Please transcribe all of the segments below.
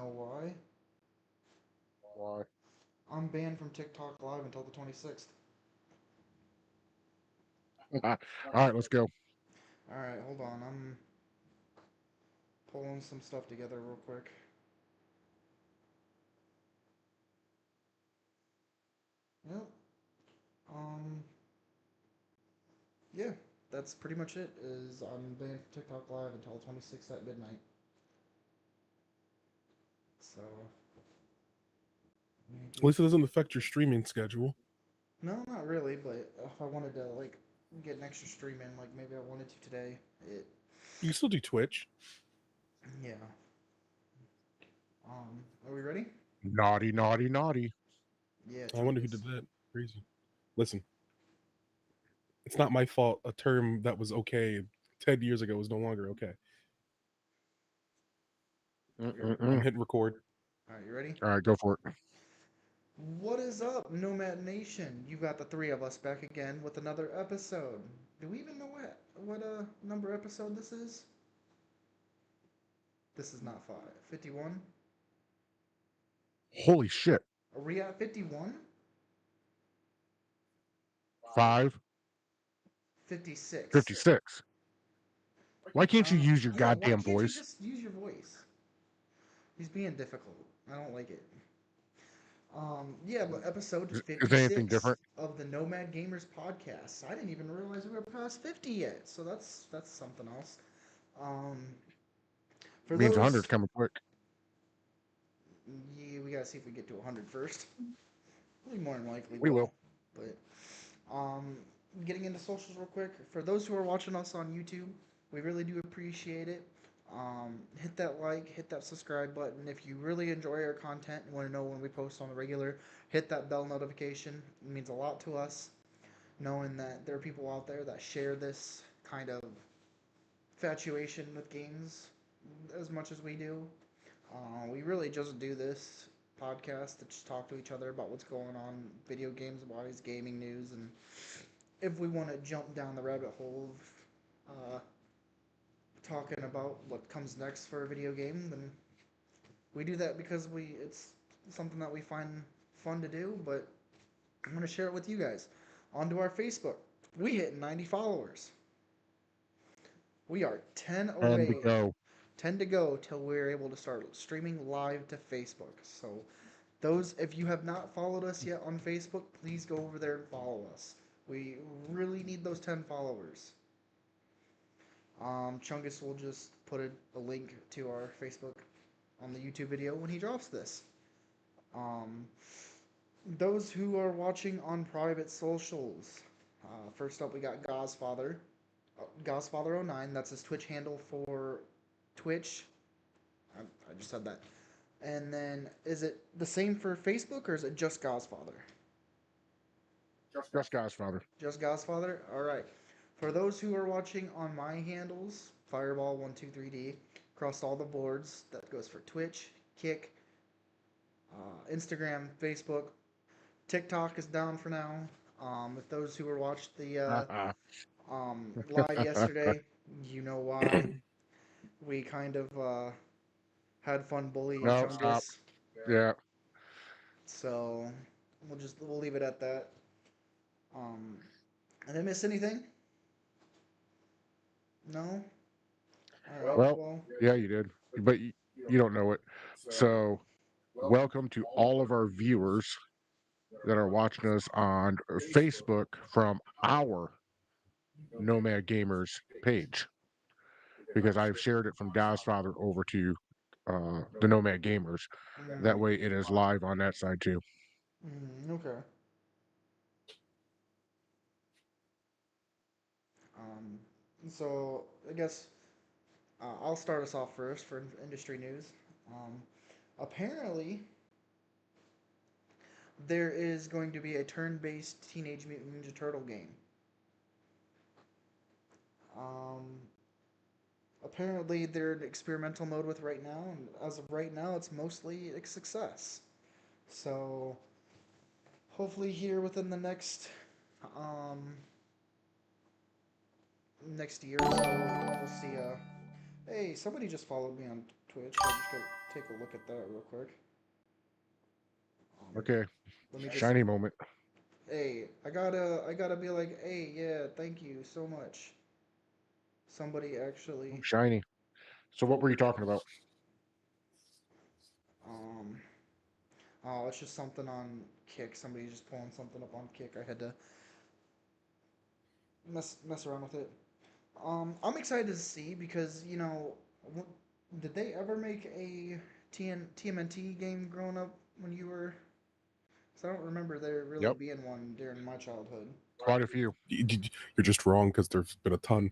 know why. Why? I'm banned from TikTok Live until the 26th. All right, let's go. Alright, hold on. I'm pulling some stuff together real quick. Yep. Um, yeah, that's pretty much it. Is I'm banned from TikTok Live until 26 at midnight. So, let me At least just it doesn't affect your streaming schedule. no, not really. But if I wanted to like get an extra stream in, like maybe I wanted to today, it You can still do Twitch. yeah. Are we ready? Naughty, naughty, naughty. Yeah, I wonder who Chungus. did that. Crazy. Listen, it's not my fault. A term that was okay 10 years ago is no longer okay. I'm Mm-mm-mm. hitting record. All right, you ready? All right, go for it. What is up, Nomad Nation? You got the three of us back again with another episode. Do we even know what number episode this is? This is not 51. Holy shit. Are we at 51? 5, 56. 56. Why can't you use your Yeah, why goddamn can't you voice? just use your voice? He's being difficult. I don't like it. Yeah, but episode Is anything 56 different? of the Nomad Gamers podcast. I didn't even realize we were past 50 yet, so that's something else. Um, for Means 100's those, coming quick. yeah, we gotta see if we get to 100 first. We more than likely We will. will. But um, getting into socials real quick. For those who are watching us on YouTube, we really do appreciate it. Hit that like, hit that subscribe button. If you really enjoy our content and want to know when we post on the regular, hit that bell notification. It means a lot to us, knowing that there are people out there that share this kind of infatuation with games as much as we do. We really just do this podcast to just talk to each other about what's going on, video games wise, gaming news, and if we want to jump down the rabbit hole of talking about what comes next for a video game, then we do that because it's something that we find fun to do. But I'm gonna share it with you guys. Onto our Facebook, we hit 90 followers. We are 10 And to away, go. 10 to go till we're able to start streaming live to Facebook. So those, if you have not followed us yet on Facebook, please go over there and follow us. We really need those 10 followers. Chungus will just put a link to our Facebook on the YouTube video when he drops this. Um, those who are watching on private socials, first up we got Gosfather09. That's his Twitch handle for Twitch. I just said that. And then, is it the same for Facebook or is it just Gosfather? Just Godfather. Just Gosfather? Alright. For those who are watching on my handles, Fireball123D, across all the boards, that goes for Twitch, Kick, Instagram, Facebook. TikTok is down for now. If those who were watched the live yesterday, you know why. We kind of had fun bullying No, stop. Chungus. Yeah. So we'll leave it at that. Um, did I miss anything? No. All right. Well, Well, yeah, you did. But you don't know it. So, welcome to all of our viewers that are watching us on Facebook from our Nomad Gamers page. Because I've shared it from Godfather over to the Nomad Gamers. That way it is live on that side too. okay. Um, so I guess I'll start us off first for industry news. Um, apparently, there is going to be a turn-based Teenage Mutant Ninja Turtle game. Um, apparently, they're in experimental mode with right now, and as of right now, it's mostly a success. So hopefully, here within the um, next year or so, we'll see. Hey, somebody just followed me on Twitch. I just got take a look at that real quick. Um, Okay, let me just. shiny moment. Hey, I gotta be like, hey, yeah, thank you so much. Somebody actually. Shiny. So what were you talking about? Um, oh, it's just something on Kick. Somebody just pulling something up on Kick. I had to mess around with it. I'm excited to see because did they ever make a TMNT game growing up when you were? Cause I don't remember there really Yep, being one during my childhood. quite a few. You're just wrong because there's been a ton.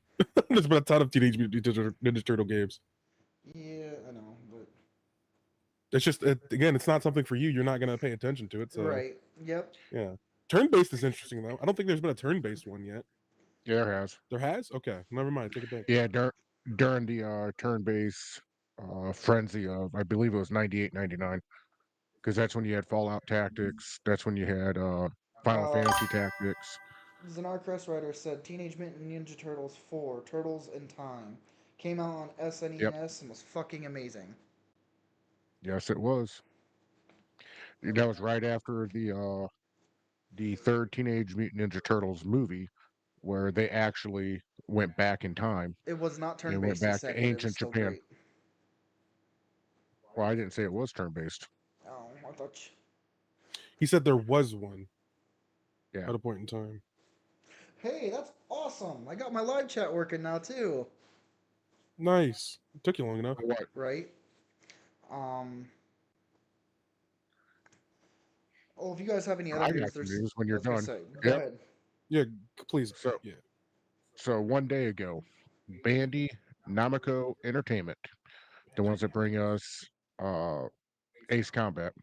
There's been a ton of Teenage Mutant Ninja Turtle games. Yeah, I know, but It's just again, it's not something for you. You're not gonna pay attention to it. So right. Yep. yeah, turn based is interesting though. I don't think there's been a turn based one yet. Yeah, there has. There has? Okay, never mind. Take it back. Yeah, during the turn-based frenzy of, I believe it was 98, 99, because that's when you had Fallout Tactics. That's when you had Final Uh, Fantasy Tactics. Zanar Crest Rider said Teenage Mutant Ninja Turtles 4 Turtles in Time came out on Yep. SNES and was fucking amazing. Yes, it was. That was right after the third Teenage Mutant Ninja Turtles movie, where they actually went back in time It was not turn and went based, he back said, to but it was ancient still Japan. great. Well, I didn't say it was turn-based. Oh, I thought. He said there was one Yeah. at a point in time. Hey, that's awesome! I got my live chat working now too. Nice. It took you long enough. What? Right? Um. Oh, if you guys have any other I got news, some there's. news when I you're was gonna done. say, go Yep. ahead. Yeah, please. So, Yeah. so 1 day ago, Bandy Namco Entertainment, the ones that bring us uh, Ace Combat,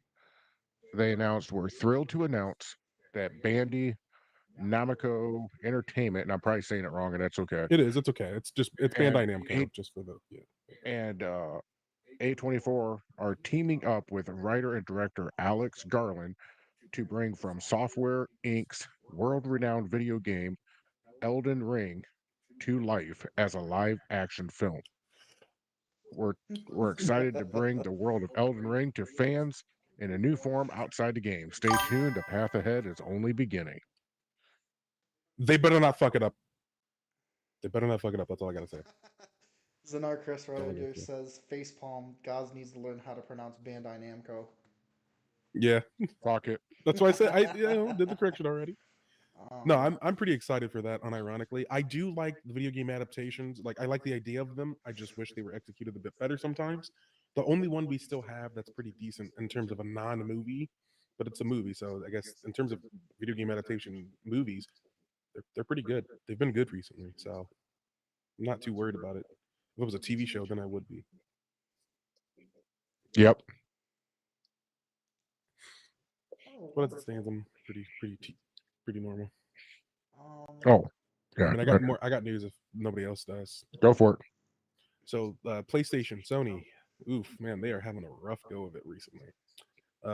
they announced, we're thrilled to announce that Bandy Namco Entertainment, and I'm probably saying it wrong, and that's okay. It is. It's okay. It's And Bandai A Namco, just for the yeah. and A24 are teaming up with writer and director Alex Garland to bring from Software Inc.'s world-renowned video game Elden Ring to life as a live-action film. We're we're excited to bring the world of Elden Ring to fans in a new form outside the game. Stay tuned. The path ahead is only beginning. They better not fuck it up. They better not fuck it up. That's all I gotta say. Zanar Chris That's all I gotta Rider say. says facepalm. Gaz needs to learn how to pronounce Bandai Namco. Yeah, Fuck it. that's why I said did the correction already. No, um, I'm pretty excited for that. Unironically, I do like the video game adaptations. Like I like the idea of them. I just wish they were executed a bit better sometimes. The only one we still have that's pretty decent in terms of a non-movie, but it's a movie, so I guess in terms of video game adaptation movies, they're pretty good. They've been good recently, so I'm not too worried about it. If it was a TV show, then I would be. Yep. oh, But as it stands, wonderful. I'm pretty normal. Um, Oh, I yeah. mean, I got news if nobody else does. Go for it. So, PlayStation, Sony, oof, man, they are having a rough go of it recently.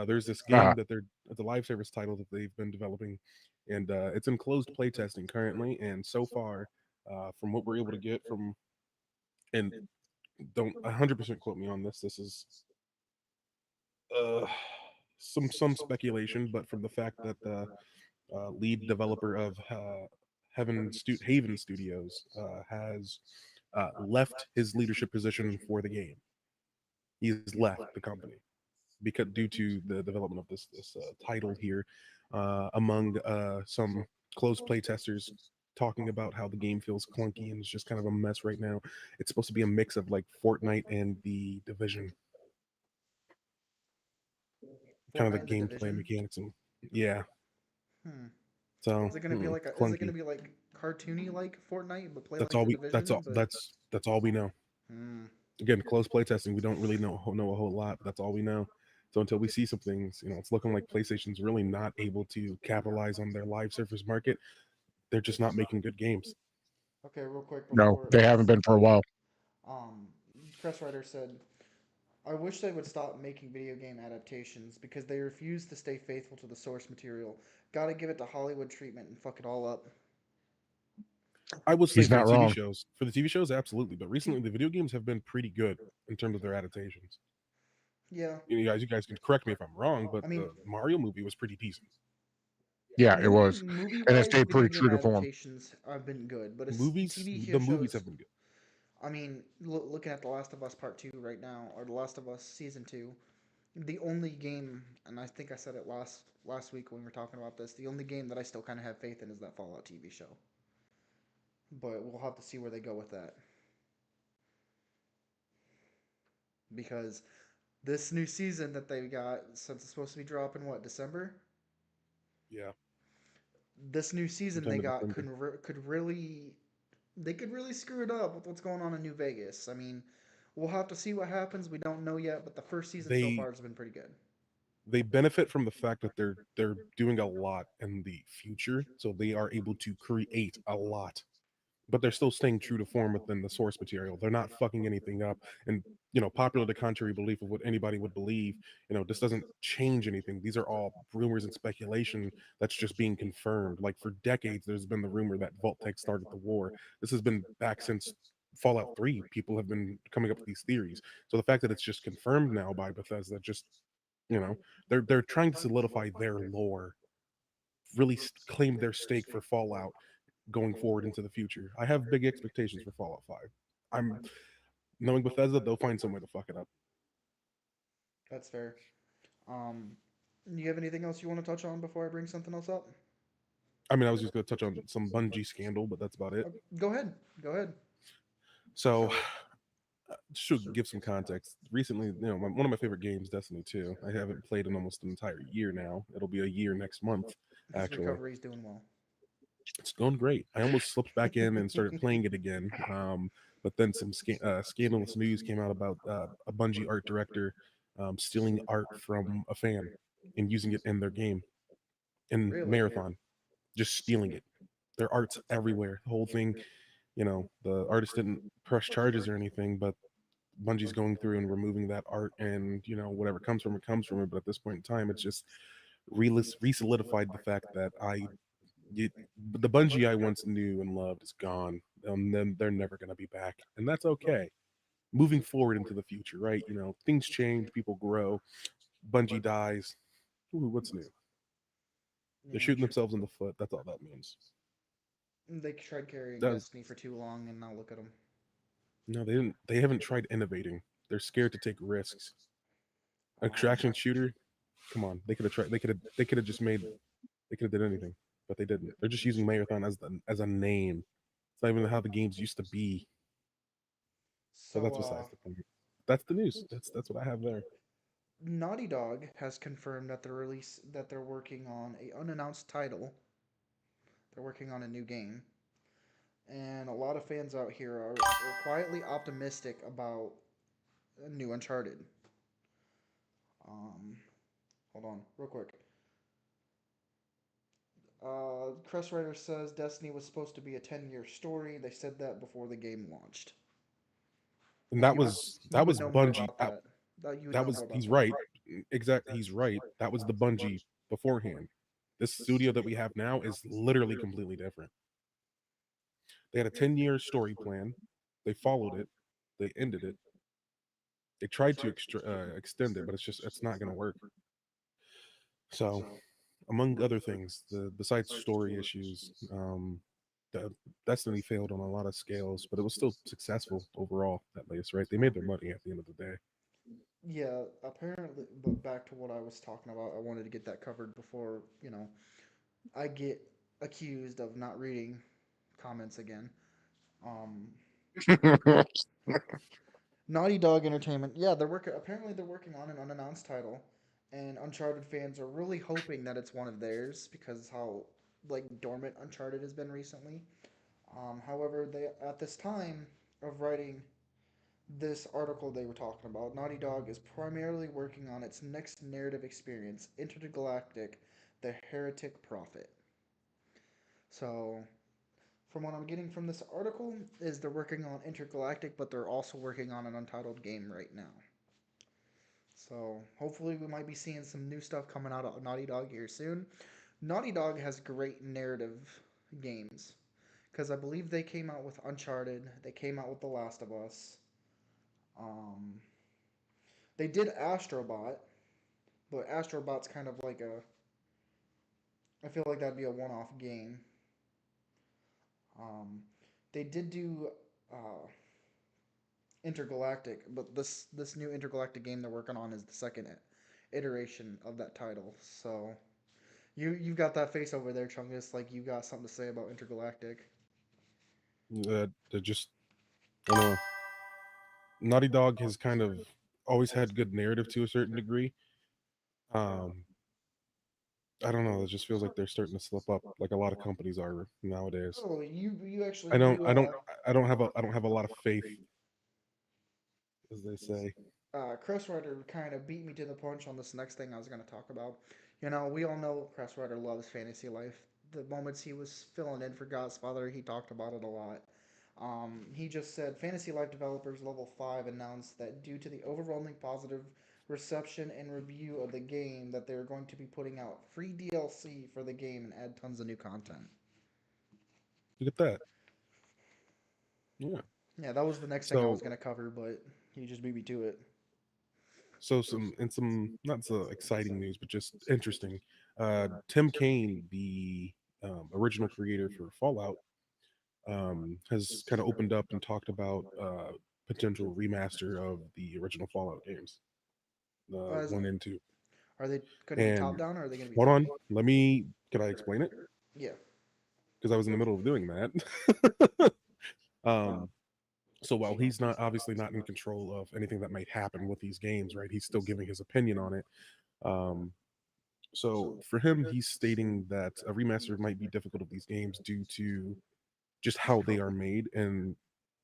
There's this game Ah, that it's a live service title that they've been developing, and it's in closed playtesting currently. And so far, from what we're able to get from, and don't 100% quote me on this. This is uh, some speculation, but from the fact that the lead developer of Haven Studios has left his leadership position for the game. He's left the company because due to the development of this title here, among some closed play testers talking about how the game feels clunky and it's just kind of a mess right now. It's supposed to be a mix of like Fortnite and the Division, kind of Fortnite the and the gameplay Division. mechanics and yeah. Hmm. So Is it gonna be like a? Is it gonna clunky. be like cartoony like Fortnite, but play That's like all the we. Division? But That's all we know. hmm. Again, close playtesting. We don't really know a whole lot. But that's all we know. So until we see some things, it's looking like PlayStation's really not able to capitalize on their live service market. They're just not making good games. Okay, real quick no, before they haven't been for a while. um, Crest Rider said, "I wish they would stop making video game adaptations because they refuse to stay faithful to the source material. Gotta give it the Hollywood treatment and fuck it all up." I would say He's not wrong. for the TV shows, absolutely. But recently, the video games have been pretty good in terms of their adaptations. Yeah, You guys can correct me if I'm wrong, but I mean, the Mario movie was pretty decent. Yeah, it was, movie and it wise, stayed video pretty game true to form. adaptations have been good, but it's Movies, TV the movies shows. have been good. I mean, looking at The Last of Us Part Two right now, or The Last of Us Season Two, the only game, and I think I said it last week when we were talking about this, the only game that I still kind of have faith in is that Fallout TV show. But we'll have to see where they go with that because this new season that they got, since it's supposed to be dropping what, December, Yeah, this new season sometime they in got December. could really, they could really screw it up with what's going on in New Vegas. I mean, we'll have to see what happens. We don't know yet, but the first season so They far has been pretty good. they benefit from the fact that they're doing a lot in the future, so they are able to create a lot, but they're still staying true to form within the source material. They're not fucking anything up. And popular to contrary belief of what anybody would believe, this doesn't change anything. These are all rumors and speculation that's just being confirmed. Like for decades, there's been the rumor that Vault-Tec started the war. This has been back since Fallout 3. People have been coming up with these theories. So the fact that it's just confirmed now by Bethesda, just you know, they're trying to solidify their lore, really claim their stake for Fallout going forward into the future. I have big expectations for Fallout 5. I'm knowing Bethesda, they'll find some way to fuck it up. That's fair. Um, you have anything else you want to touch on before I bring something else up? I mean, I was just going to touch on some Bungie scandal, but that's about it. Go ahead. Go ahead. So, should give some context. Recently, one of my favorite games, Destiny 2, I haven't played in almost an entire year now. It'll be a year next month, His actually. recovery is doing well. It's going great. I almost slipped back in and started playing it again. But then some scandalous news came out about a Bungie art director stealing art from a fan and using it in their game in Really? Marathon, just stealing it. Their art's everywhere. The whole thing, the artist didn't press charges or anything, but Bungie's going through and removing that art, and whatever comes from it comes from it. But at this point in time, it's just re-solidified the fact that the Bungie I once knew and loved is gone. And then they're never going to be back, and that's okay. Moving forward into the future, right? Things change, people grow. Bungie dies. Ooh, what's new? They're Yeah, shooting themselves in the foot. That's all that means. they tried carrying Does Destiny for too long, and now look at them. No, they didn't. They haven't tried innovating. They're scared to take risks. An Um, extraction shooter. Come on, they could have tried. They could have. They could have just made. They could have did anything, but they didn't. They're just using Marathon as a name. It's not even how the games used to be. But so, that's besides the point. That's the news. That's what I have there. Naughty Dog has confirmed that they're working on a unannounced title. They're working on a new game, and a lot of fans out here are quietly optimistic about a new Uncharted. Um, hold on, real quick. Crest Writer says Destiny was supposed to be a 10-year story. They said that before the game launched. And And that you was you that would was know more Bungie. about that. That you would That know was more about He's that. right. Exactly, he's right. That was the Bungie beforehand. This studio that we have now is literally completely different. They had a 10-year story plan. They followed it. They ended it. They tried to extend it, but it's not going to work. So, among other things, the besides story issues, the Destiny failed on a lot of scales, but it was still successful overall. At least, right? They made their money at the end of the day. Yeah, apparently, but back to what I was talking about, I wanted to get that covered before, I get accused of not reading comments again. Um, Naughty Dog Entertainment, yeah, they're working. Apparently, they're working on an unannounced title, and Uncharted fans are really hoping that it's one of theirs because how like dormant Uncharted has been recently. However, they at this time of writing this article they were talking about, Naughty Dog is primarily working on its next narrative experience, Intergalactic: The Heretic Prophet. So, from what I'm getting from this article, is they're working on Intergalactic, but they're also working on an untitled game right now. So, hopefully, we might be seeing some new stuff coming out of Naughty Dog here soon. Naughty Dog has great narrative games because I believe they came out with Uncharted, they came out with The Last of Us. Um, They did Astrobot, but Astrobot's kind of like a. I feel like that'd be a one-off game. Um, they did do uh, Intergalactic, but this new Intergalactic game they're working on is the second iteration of that title. So you've got that face over there, Chungus, like you got something to say about Intergalactic. They're just, I don't know. Naughty Dog has kind of always had good narrative to a certain degree. Um, I don't know. It just feels like they're starting to slip up, like a lot of companies are nowadays. Oh, you actually I don't, do. I don't, I don't have a lot of faith, as they say. Chris Ryder kind of beat me to the punch on this next thing I was going to talk about. You know, we all know Chris Ryder loves fantasy life. The moments he was filling in for Godfather, he talked about it a lot. He just said Fantasy Life Developers Level 5 announced that due to the overwhelming positive reception and review of the game, that they're going to be putting out free DLC for the game and add tons of new content. Look at that. Yeah. Yeah, that was the next thing I was So, going to cover, but he just beat me to it. some not so exciting news, but just interesting. Tim Kaine, the original creator for Fallout, has kind of opened up and talked about potential remaster of the original Fallout games, As, 1 and 2. are they going to be top And down or are they going to be hold third? on, let me. Can I explain it? Yeah. Because I was in the middle of doing that. um, so while he's not obviously not in control of anything that might happen with these games, right? He's still giving his opinion on it. Um, so for him, he's stating that a remaster might be difficult of these games due to just how they are made and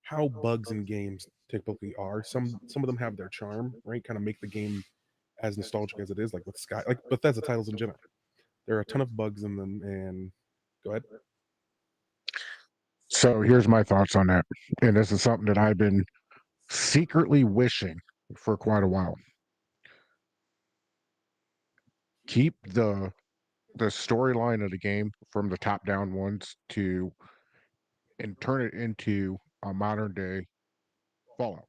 how bugs in games typically are. Some of them have their charm, right? Kind of make the game as nostalgic as it is, like with Sky, like Bethesda titles in general. There are a ton of bugs in them, and go ahead. So here's my thoughts on that. And this is something that I've been secretly wishing for quite a while. Keep the storyline of the game from the top down ones to and turn it into a modern day Fallout.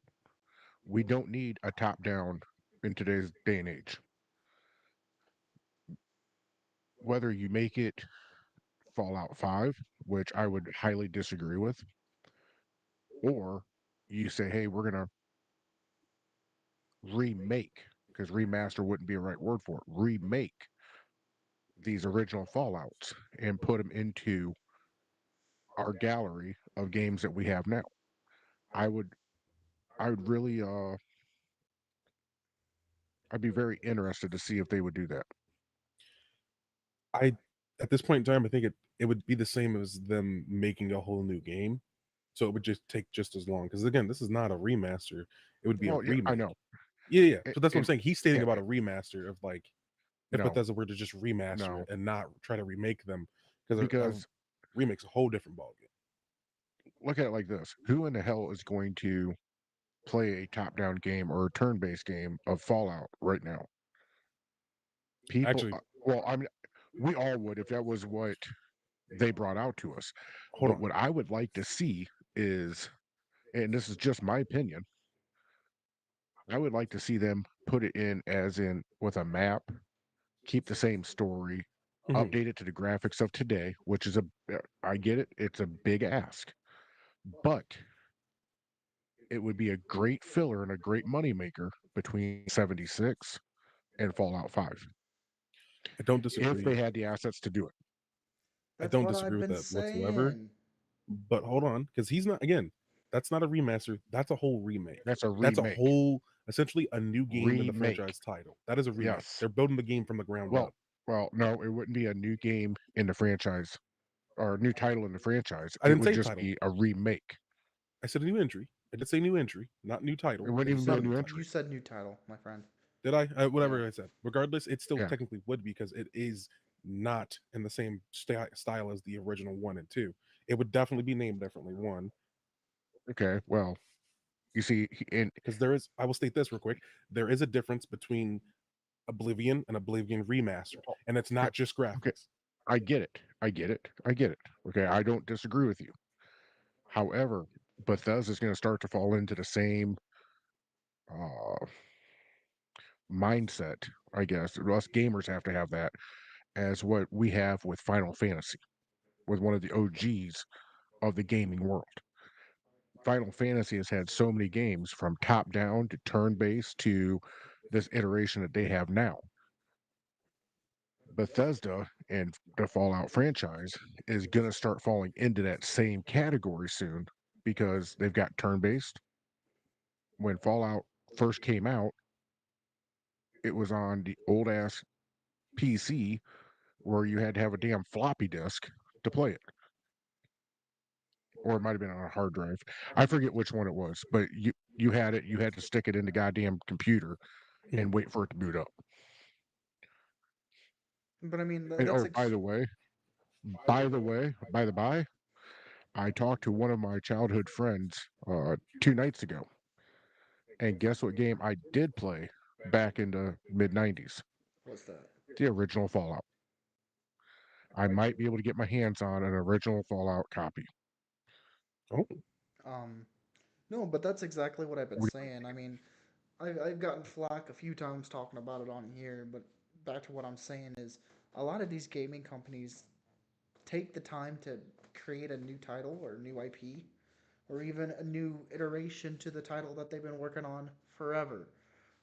We don't need a top down in today's day and age. Whether you make it Fallout 5, which I would highly disagree with, or you say, hey, we're going to remake, because remaster wouldn't be a right word for it, remake these original Fallouts and put them into our gallery of games that we have now. I would, I would really, I'd be very interested to see if they would do that. I At this point in time, I think it would be the same as them making a whole new game. So it would just take just as long. Because again, this is not a remaster; it would be a Well, yeah, I remake. know. Yeah, yeah. And, So that's what I'm and saying. He's stating yeah, about a remaster of like if no, Bethesda were to just remaster no, it and not try to remake them, because a because remake's a whole different ballgame. look at it like this: who in the hell is going to play a top-down game or a turn-based game of Fallout right now? People, Actually, well, I mean, we all would if that was what they brought out to us. hold But on. what I would like to see is, and this is just my opinion, I would like to see them put it in as in with a map, keep the same story, Mhm. update it to the graphics of today, which is I get it, it's a big ask, but it would be a great filler and a great moneymaker between 76 and Fallout 5 I don't if they disagree. had the assets to do it. I That's don't what disagree I've with been that whatsoever. saying. But hold on, because he's not again. That's not a remaster. That's a whole remake. That's a That's a remake. essentially a new game in the Remake. franchise title. That is a remake. Yes. They're building the game from the ground Well, up. well, no, it wouldn't be a new game in the franchise or a new title in the franchise. I It didn't would say just title. be a remake. I said a new entry. I did say new entry, not new It title. I wouldn't just even be said a a new new title. You entry. said new title, my friend. Did I? Yeah. Whatever I said. Regardless, it still Yeah. technically would because it is not in the same style as the original 1 and 2. It would definitely be named differently. One, Okay. Well, you see, and because there is. I will state this real quick. There is a difference between Oblivion and Oblivion Remastered, and it's okay, not just okay, graphics. I get it. I get it. I get it. Okay, I don't disagree with you. However, Bethesda's going to start to fall into the same uh, mindset, I guess. Us gamers have to have that as what we have with Final Fantasy, with one of the OGs of the gaming world. Final Fantasy has had so many games from top down to turn based to this iteration that they have now. Bethesda and the Fallout franchise is going to start falling into that same category soon because they've got turn based. When Fallout first came out, it was on the old ass PC where you had to have a damn floppy disk to play it, or it might have been on a hard drive. I forget which one it was, but you had it. You had to stick it in the goddamn computer and wait for it to boot up. But I mean, And, that's oh, by the by, I talked to one of my childhood friends 2 nights ago, and guess what game I did play back in the mid '90s? what's that? The original Fallout. I might be able to get my hands on an original Fallout copy. Oh, Um, no, but that's exactly what I've been We- saying. I mean, I've gotten flack a few times talking about it on here, but back to what I'm saying is a lot of these gaming companies take the time to create a new title or new IP or even a new iteration to the title that they've been working on forever,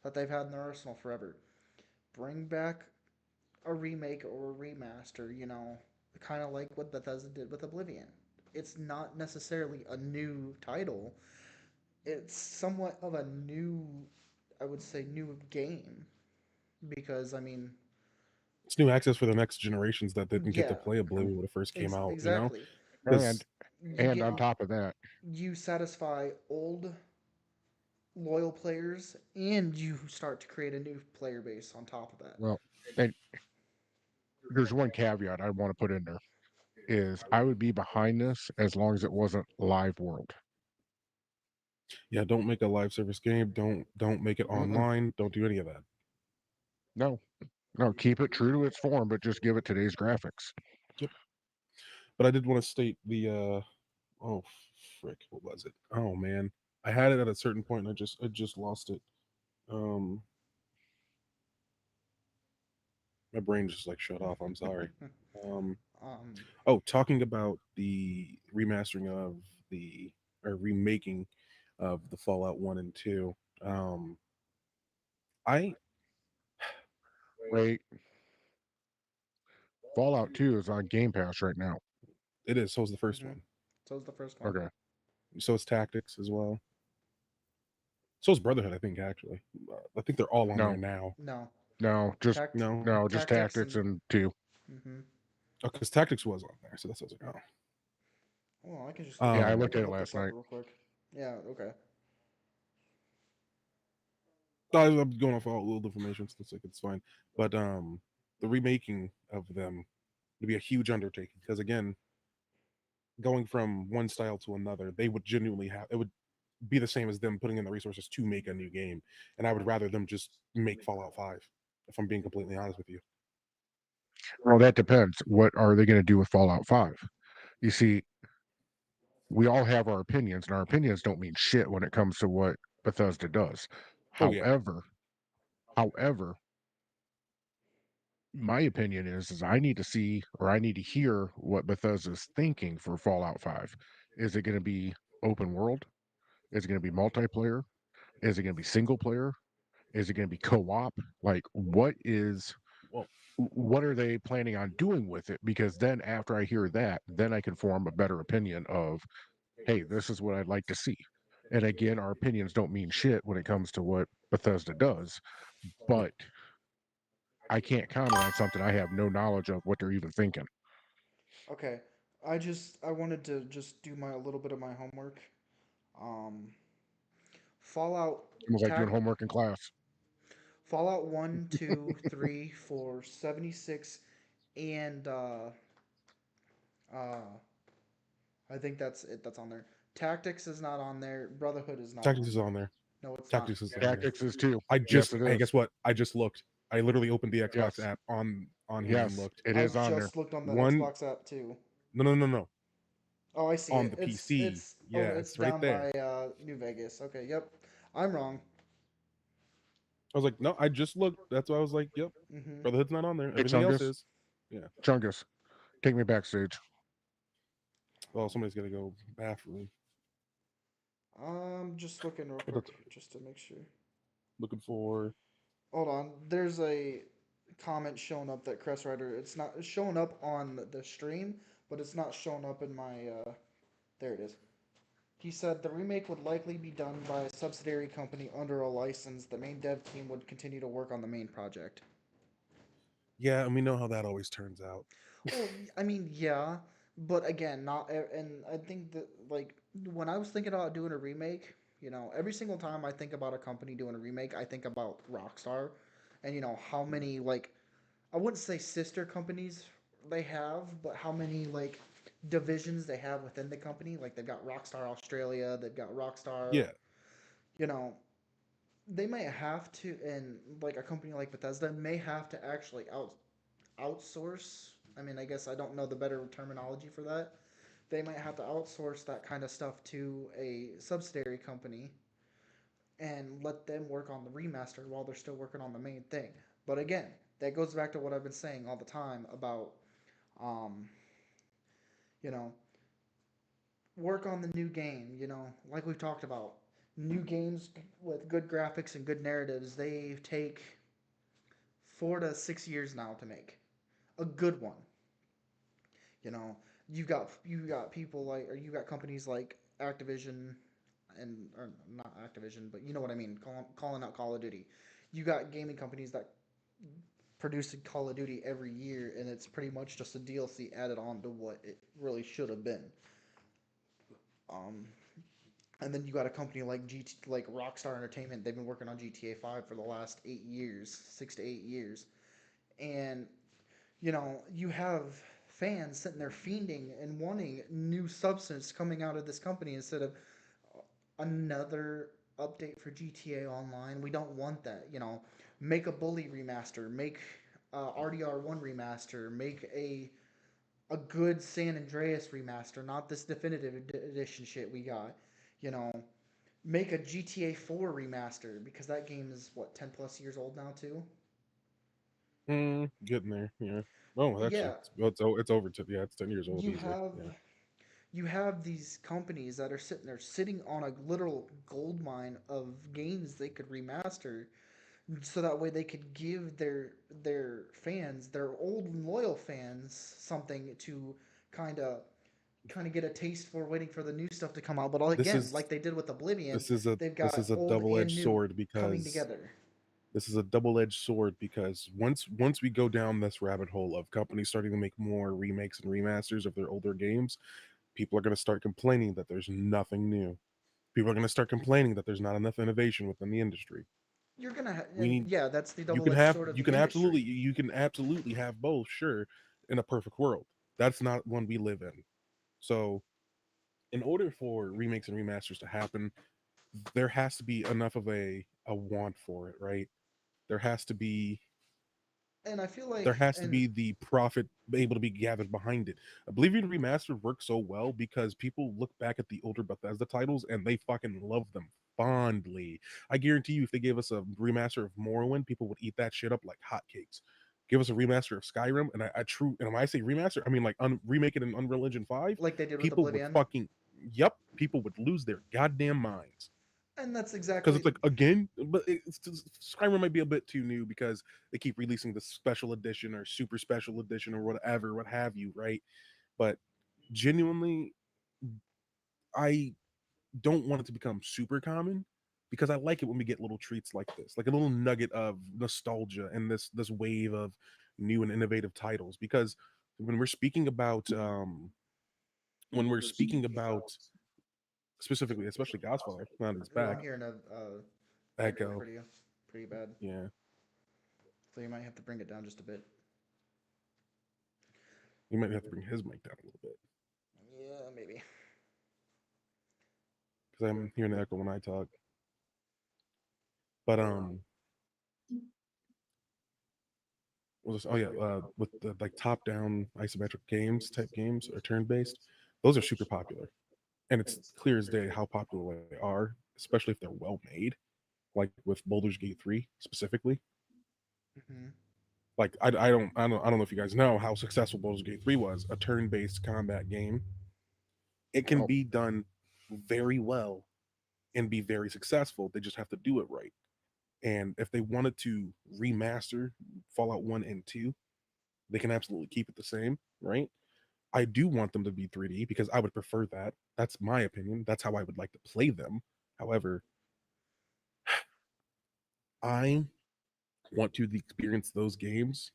that they've had in their arsenal forever. Bring back a remake or a remaster, kind of like what Bethesda did with Oblivion. It's not necessarily a new title, it's somewhat of a new, I would say, new game. Because, I mean, it's new access for the next generations that didn't get to yeah, play Oblivion when it first came out. You know, exactly. and because You and get on on, top of that, you satisfy old loyal players and you start to create a new player base on top of that. well, and there's one caveat I want to put in there is I would be behind this as long as it wasn't live world. yeah, don't make a live service game. Don't make it Mm-mm. online. Don't do any of that. No, no, keep it true to its form, but just give it today's graphics. Yep. But I did want to state the oh frick, what was it? Oh man, I had it at a certain point and I just lost it. Um, my brain just like shut off. I'm sorry. Um, um, oh, talking about the remastering of the or remaking of the Fallout 1 and 2. Um, I Wait, Fallout 2 is on Game Pass right now. it is so is the first mm-hmm. one. So it's the first one. Okay. So is Tactics as well. So is Brotherhood, I think actually. I think they're all on there No, now. No. no, just Tact- No, no, just Tactics tactics and. and two. Mm-hmm. because Tactics was on there, so that's what I was like, Well, I can just oh. look. Yeah, I I looked can at it look last this up night. real quick. Yeah. Okay. I'm going off all old information, so it's fine. But the remaking of them would be a huge undertaking because again, going from one style to another, they would genuinely have it would be the same as them putting in the resources to make a new game, and I would rather them just make Fallout 5. If I'm being completely honest with you. Well, that depends. What are they going to do with Fallout 5? You see, we all have our opinions, and our opinions don't mean shit when it comes to what Bethesda does. Oh yeah, However, my opinion is I need to see or I need to hear what Bethesda's thinking for Fallout 5. Is it going to be open world? Is it going to be multiplayer? Is it going to be single player? Is it going to be co-op? Like well, what are they planning on doing with it? Because then after I hear that, then I can form a better opinion of, hey, this is what I'd like to see. And again, our opinions don't mean shit when it comes to what Bethesda does, yeah, but I can't comment on something I have no knowledge of what they're even thinking. Okay. I wanted to just do my a little bit of my homework. Um, Fallout Almost like doing Tac homework in class. Fallout 1, 2, 3, 4, 76, and uh, I think that's it. That's on there. Tactics is not on there. Brotherhood is not Tactics on is there. on there. No, it's not. Tactics is on there. Tactics is too. I Yes, just it hey, is. guess what? I just looked. I literally opened the Xbox Yes, app on here and yes, looked. it I is on there. just looked on the One, Xbox app too. no. Oh, I see On it. the It's PC, it's yeah, over. It's it's right down there. by New Vegas. Okay, yep. I'm wrong. I was like, no, I just looked. That's why I was like, yep, Mm-hmm. Brotherhood's not on there. Hey, Everything else Chungus, is. Yeah. Chungus, take me backstage. Well, somebody's got to go bathroom. Just looking real But quick, just to make sure. looking for. Hold on. There's a comment showing up that Crest Rider. It's showing up on the stream, but it's not showing up in my. There it is. He said the remake would likely be done by a subsidiary company under a license. The main dev team would continue to work on the main project. Yeah, and we know how that always turns out. Well, I mean, yeah, but again, and I think that like when I was thinking about doing a remake, every single time I think about a company doing a remake, I think about Rockstar, and how many like I wouldn't say sister companies they have, but how many like divisions they have within the company. Like they've got Rockstar Australia, they've got Rockstar, Yeah. you know, they may have to, and like a company like Bethesda may have to actually outsource. I mean, I guess I don't know the better terminology for that. They might have to outsource that kind of stuff to a subsidiary company and let them work on the remaster while they're still working on the main thing. But again, that goes back to what I've been saying all the time about, um, you know, work on the new game. Like we've talked about, new games with good graphics and good narratives, they take 4 to 6 years now to make a good one. You know, you got people like, or you got companies like Activision, and or not Activision, but you know what I mean, calling out Call of Duty. You got gaming companies that produce a Call of Duty every year, and it's pretty much just a DLC added on to what it really should have been. Um, and then you got a company like like Rockstar Entertainment. They've been working on GTA 5 for the last 8 years, 6 to 8 years, and you have fans sitting there fiending and wanting new substance coming out of this company instead of another update for GTA Online. We don't want that. Make a Bully remaster, make RDR1 remaster, make a good San Andreas remaster, not this definitive edition shit we got. You know, make a GTA 4 remaster because that game is what 10 plus years old now too. Getting there. Yeah. Oh, actually, Yeah, it's over to yeah. It's 10 years old you easily. have Yeah. you have these companies that are sitting on a literal gold mine of games they could remaster, so that way they could give their fans, their old and loyal fans, something to kind of get a taste for, waiting for the new stuff to come out. But This again, is like they did with Oblivion, this is a they've this got is a old and double-edged new sword coming because together. this is a double-edged sword because once we go down this rabbit hole of companies starting to make more remakes and remasters of their older games, people are going to start complaining that there's nothing new. People are going to start complaining that there's not enough innovation within the industry. We And need yeah, that's the you can double-edged have sword of you the can industry. absolutely have both, sure, in a perfect world. That's not one we live in. So, in order for remakes and remasters to happen, there has to be enough of a want for it, right? There has to be And I feel there like, has to and be the profit able to be gathered behind it. Oblivion Remastered works so well because people look back at the older Bethesda titles and they fucking love them fondly. I guarantee you, if they gave us a remaster of Morrowind, people would eat that shit up like hotcakes. Give us a remaster of Skyrim, and and when I say remaster, I mean like remake it in Unreal Engine 5. like they did with People would Oblivion, fucking yep, people would lose their goddamn minds and that's because exactly. it's like again, but Skyrim might be a bit too new because they keep releasing the special edition or super special edition or whatever, what have you, right? But genuinely, I don't want it to become super common because I like it when we get little treats like this, like a little nugget of nostalgia and this wave of new and innovative titles. Because when we're speaking about when we're speaking about specifically, especially Godfather, now that it's Ooh, I'm back, hearing a echo Echo, pretty bad. yeah, So you might have to bring it down just a bit. you might have to bring his mic down a little bit Yeah, maybe. because I'm hearing the echo when I talk. But oh yeah, with the like top down isometric games type games or turn based, those are super popular, and it's clear as day how popular they are, especially if they're well made. like with Baldur's Gate 3 specifically. Hmm. Like I don't know if you guys know how successful Baldur's Gate 3 was, a turn-based combat game. It can Well, be done very well and be very successful. They just have to do it right. And if they wanted to remaster Fallout 1 and 2, they can absolutely keep it the same, right? I do want them to be 3D because I would prefer that. That's my opinion. That's how I would like to play them. However, I want to experience those games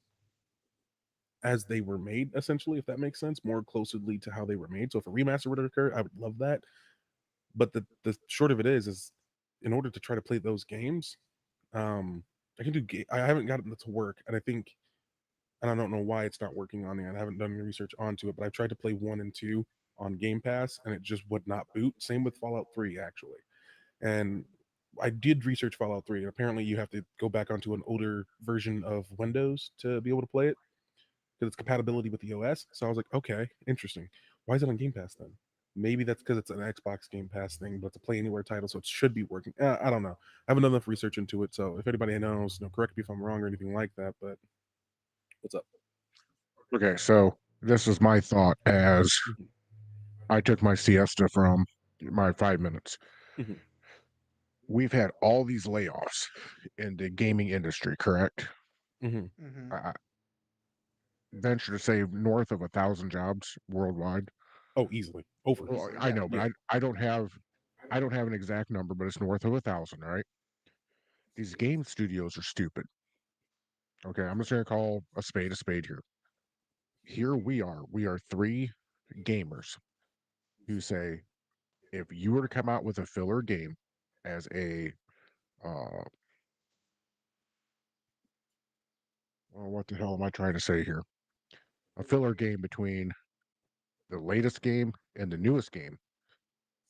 as they were made, essentially, if that makes sense, more closely to how they were made. So if a remaster were to occur, I would love that. But the short of it is in order to try to play those games, um, I can do. I haven't gotten it to work, and I think, and I don't know why it's not working on it. I haven't done any research onto it, but I've tried to play 1 and 2 on Game Pass, and it just would not boot. Same with Fallout 3, actually. And I did research Fallout 3. Apparently, you have to go back onto an older version of Windows to be able to play it because it's compatibility with the OS. So I was like, okay, interesting. Why is it on Game Pass then? Maybe that's because it's an Xbox Game Pass thing, but it's a Play Anywhere title, so it should be working. I don't know. I haven't done enough research into it, so if anybody knows, correct me if I'm wrong or anything like that. But what's up? okay, so this is my thought as Mhm, I took my siesta from my 5 minutes. mhm, We've had all these layoffs in the gaming industry, correct? mhm. Hmm. I venture to say north of 1,000 jobs worldwide. Oh, easily over. Well, Easily, I yeah. know, but Yeah. I don't have an exact number, but it's north of 1,000, right? These game studios are stupid. Okay, I'm just gonna call a spade here. Here we are. We are three gamers who say if you were to come out with a filler game as a uh well, what the hell am I trying to say here? A filler game between the latest game and the newest game,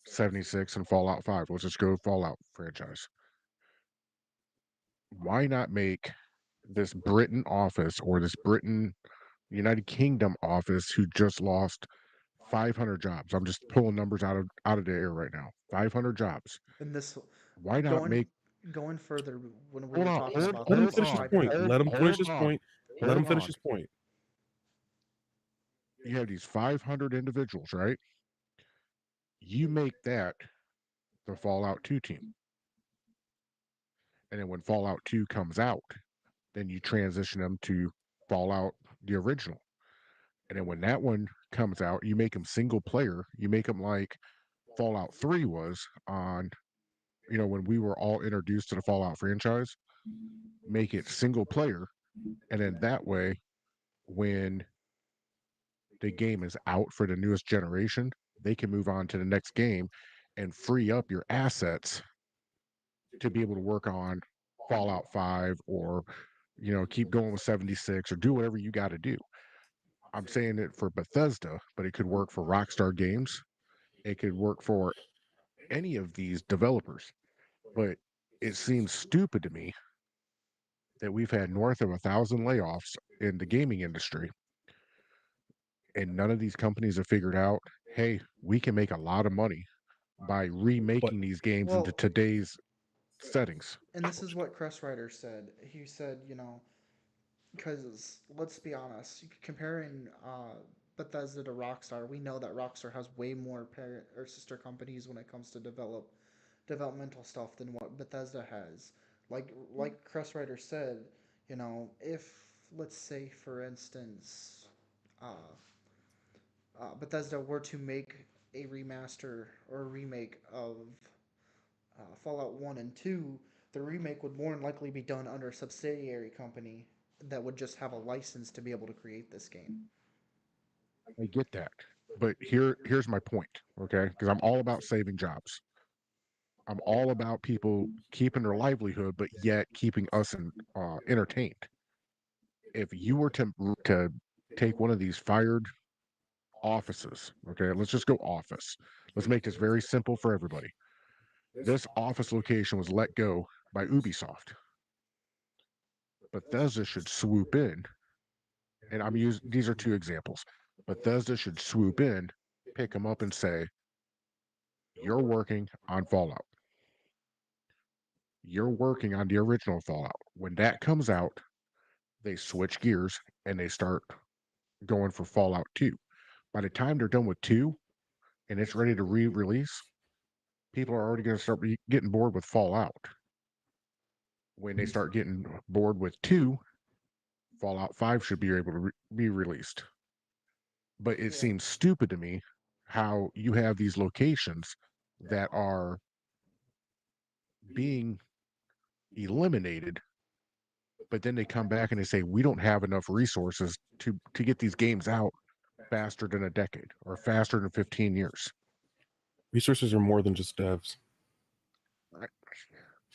76 and Fallout 5. Let's just go Fallout franchise. Why not make this Britain office or this Britain United Kingdom office who just lost 500 jobs? I'm just pulling numbers out of the air right now. 500 jobs. And this Why not going make going further when we hold were on, talking hold about Let that, him hold this finish his on, point. hypothetical. Let him finish hold his on, point. Let him hold finish on. his point. You have these 500 individuals, right? You make that the Fallout 2 team. And then when Fallout 2 comes out, then you transition them to Fallout the original. And then when that one comes out, you make them single player. You make them like Fallout 3 was on, when we were all introduced to the Fallout franchise, make it single player. And then that way, when the game is out for the newest generation, they can move on to the next game and free up your assets to be able to work on Fallout 5 or, keep going with 76 or do whatever you got to do. I'm saying it for Bethesda, but it could work for Rockstar Games. It could work for any of these developers. But it seems stupid to me that we've had north of 1,000 layoffs in the gaming industry, and none of these companies have figured out, hey, we can make a lot of money by But remaking these games into Well, today's settings. and this is what Crest Rider said. He said, because let's be honest, comparing Bethesda to Rockstar, we know that Rockstar has way more parent or sister companies when it comes to developmental stuff than what Bethesda has. Like Crest Rider said, if let's say for instance, uh, Bethesda were to make a remaster or a remake of Fallout 1 and 2, the remake would more than likely be done under a subsidiary company that would just have a license to be able to create this game. I get that. But here's my point, okay? Because I'm all about saving jobs. I'm all about people keeping their livelihood, but yet keeping us entertained. If you were to take one of these fired offices, okay, let's just go office. Let's make this very simple for everybody. This office location was let go by Ubisoft. Bethesda should swoop in, and I'm using these are two examples. Bethesda should swoop in, pick them up, and say, "You're working on Fallout. You're working on the original Fallout. When that comes out, they switch gears and they start going for Fallout 2. By the time they're done with 2 and it's ready to re-release, people are already going to start getting bored with Fallout. When they start getting bored with 2, Fallout 5 should be able to be released. But it Yeah, seems stupid to me how you have these locations that are being eliminated, but then they come back and they say we don't have enough resources to get these games out faster than a decade or faster than 15 years. Resources are more than just devs. I,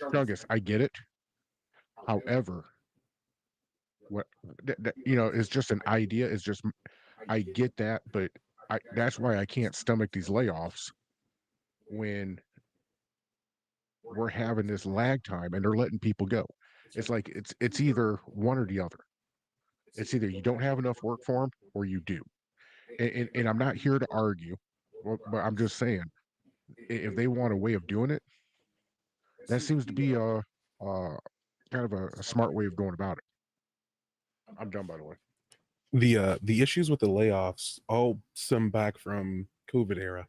Chungus, I get it. However, what is just an idea. Is just I get that, but that's why I can't stomach these layoffs when we're having this lag time and they're letting people go. It's like it's either one or the other. It's either you don't have enough work for them or you do. And I'm not here to argue, but I'm just saying if they want a way of doing it, that seems to be kind of a smart way of going about it. I'm done, by the way. The issues with the layoffs all stem back from COVID era.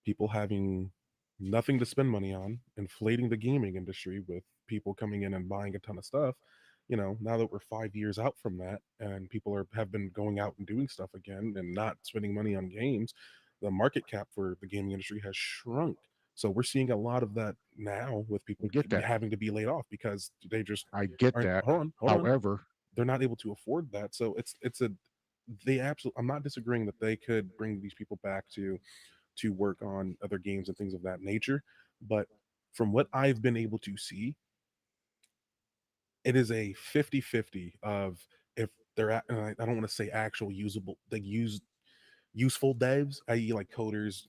People having nothing to spend money on, inflating the gaming industry with people coming in and buying a ton of stuff. Now that we're 5 years out from that, and people have been going out and doing stuff again and not spending money on games, the market cap for the gaming industry has shrunk. So we're seeing a lot of that now with I people get that. having to be laid off because they just I get aren't. that. Hold on, However, they're not able to afford that. So it's a they absolutely. I'm not disagreeing that they could bring these people back to work on other games and things of that nature, but from what I've been able to see, it is a 50-50 of if they're and I don't want to say actual usable, they use useful devs, i.e. like coders,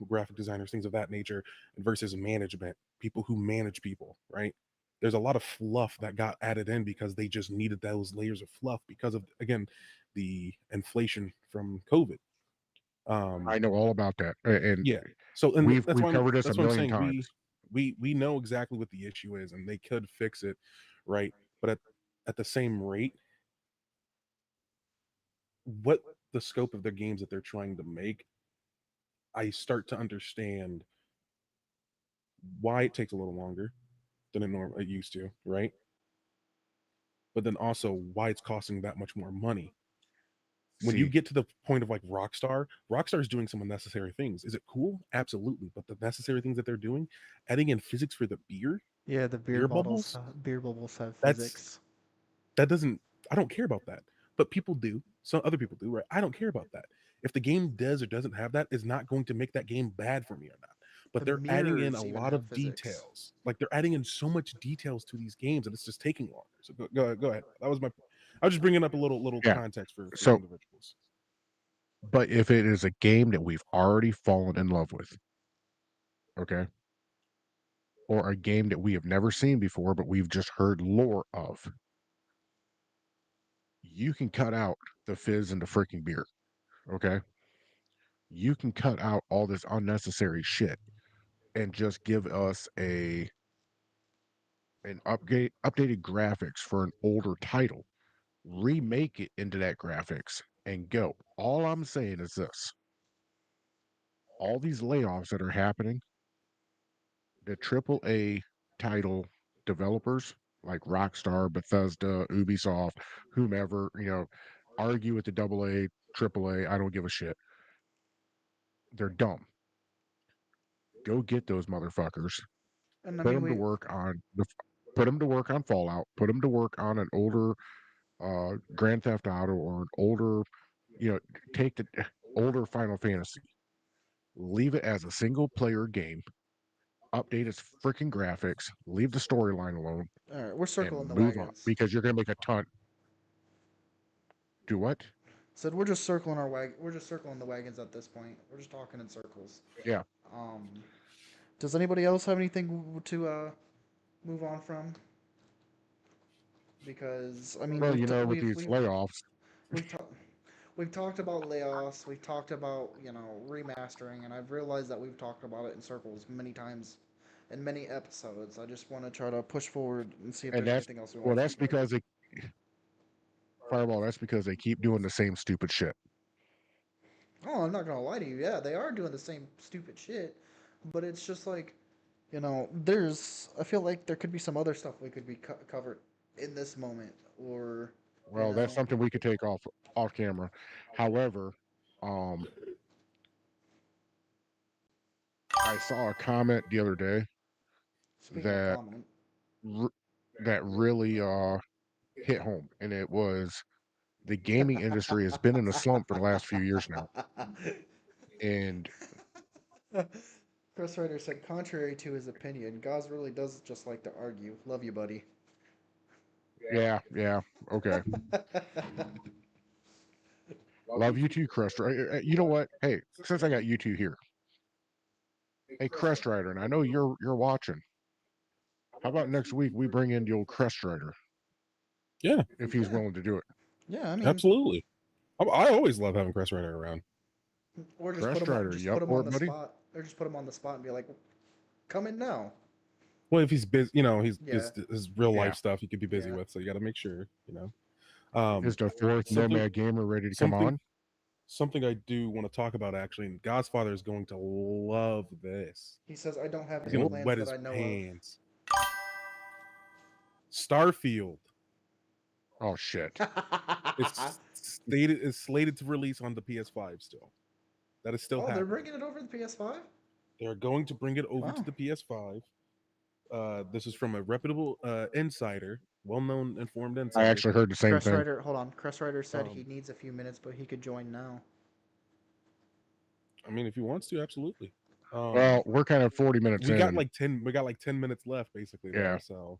graphic designers, things of that nature, versus management, people who manage people, right? There's a lot of fluff that got added in because they just needed those layers of fluff because of, again, the inflation from COVID. Um, I know all about that, and yeah. So, and we've that's we've why covered this a that's what I'm million saying. times. We know exactly what the issue is, and they could fix it, right? But at the same rate, what the scope of their games that they're trying to make, I start to understand why it takes a little longer than it used to, right? But then also why it's costing that much more money. When you See, get to the point of like Rockstar is doing some unnecessary things. Is it cool? Absolutely. But the necessary things that they're doing, adding in physics for the yeah. The beer bubbles, beer bubbles have that's physics. that doesn't I don't care about that. But people do. So other people do, right? I don't care about that. If the game does or doesn't have that, is not going to make that game bad for me or not. But The they're adding in a mirrors even lot have of physics. details. Like they're adding in so much details to these games and it's just taking longer. So go ahead. That was my I was just bringing up a little yeah. context for the So, individuals. but if it is a game that we've already fallen in love with, okay, or a game that we have never seen before, but we've just heard lore of, you can cut out the fizz and the freaking beer. Okay, you can cut out all this unnecessary shit and just give us an updated graphics for an older title, remake it into that graphics and go. All I'm saying is this: all these layoffs that are happening, the AAA title developers like Rockstar, Bethesda, Ubisoft, whomever, argue with the AA, AAA. I don't give a shit. They're dumb. Go get those motherfuckers. And I Put mean, them to we work on put them to work on Fallout. Put them to work on an older Grand Theft Auto or an older, you know, take the older Final Fantasy, leave it as a single player game, update its freaking graphics, leave the storyline alone, all right. We're and circling the move on wagons. because you're going to make a ton. Do what? Said we're just circling our wag. We're just circling the wagons at this point. We're just talking in circles. Yeah. Um, does anybody else have anything to move on from? Because I mean, Well, with these we've layoffs, we've talked. We've talked about layoffs. We've talked about remastering, and I've realized that we've talked about it in circles many times in many episodes. I just want to try to push forward and see if And there's that's anything else we well, want to that's speak of. because they Fireball. That's because they keep doing the same stupid shit. Oh, I'm not gonna lie to you. Yeah, they are doing the same stupid shit, but it's just like, there's. I feel like there could be some other stuff we could be covered in this moment, or you Well, that's know, something we could take off camera. However, um, I saw a comment the other day speaking of that comment. r- that really hit home, and it was the gaming industry has been in a slump for the last few years now, and Chris Ryder said, contrary to his opinion, Gaz really does just like to argue. Love you, buddy. yeah, yeah, okay, love you too, Crust. You know what? Hey, since I got you two here, hey, Crest Rider, and I know you're watching. How about next week we bring in the old Crest Rider Yeah, if he's Yeah, willing to do it? yeah. I mean, absolutely. I always love having Crest Rider around. or Crest Rider, just you up put him for on it, the buddy? spot, or just put him on the spot and be like, come in now. Well, if he's busy, he's Yeah, his real Yeah. life stuff he could be busy yeah. with, so you got to make sure. Is the fourth Something Nomad gamer ready to come something on? something I do want to talk about actually, and Godfather is going to love this. He says, I don't have He's any gonna Oh, plans wet that his I know of. pants. Starfield oh shit. is slated to release on the PS5 still. That is still Oh, they're happening. bringing it over to the PS5? They are going to bring it over to Wow. the PS5. This is from a reputable insider, well-known, informed I insider. actually heard the same Crest thing. Rider, hold on. Crest Rider said he Um, needs a few minutes, but he could join now. I mean, if he wants to, absolutely. Well, we're kind of 40 minutes We in, got and like 10. We got like 10 minutes left, basically yeah, there. So,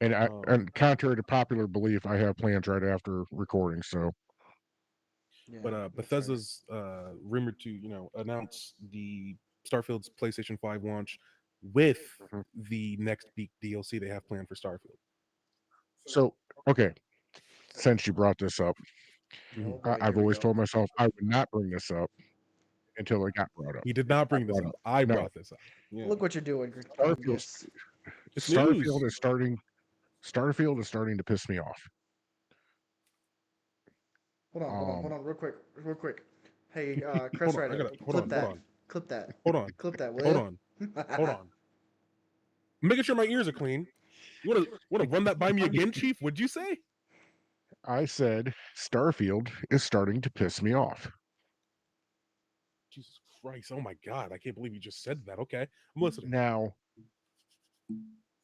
um, and contrary to popular belief, I have plans right after recording. So Yeah, but that's right. Bethesda's rumored to announce the Starfield's PlayStation 5 launch with mhm. the next big DLC they have planned for Starfield. So okay, since you brought this up, Mhm. Oh boy, I've here we always go. told myself I would not bring this up until it got brought up. He did It not got bring this brought up. up. I No, brought this up. Yeah, Look what you're doing, Starfield. Angus. it's Starfield news. is starting. Starfield is starting to piss me off. Hold Um, on, real quick. Hey, Crest Hold on. I Rider, gotta hold clip on. Hold that, on. clip that, Hold on. clip that, will Hold ya? on. Hold on. I'm making sure my ears are clean. You wanna run that by me again, Chief? What'd you say? I said Starfield is starting to piss me off. Jesus Christ! Oh my God! I can't believe you just said that. Okay, I'm listening. Now,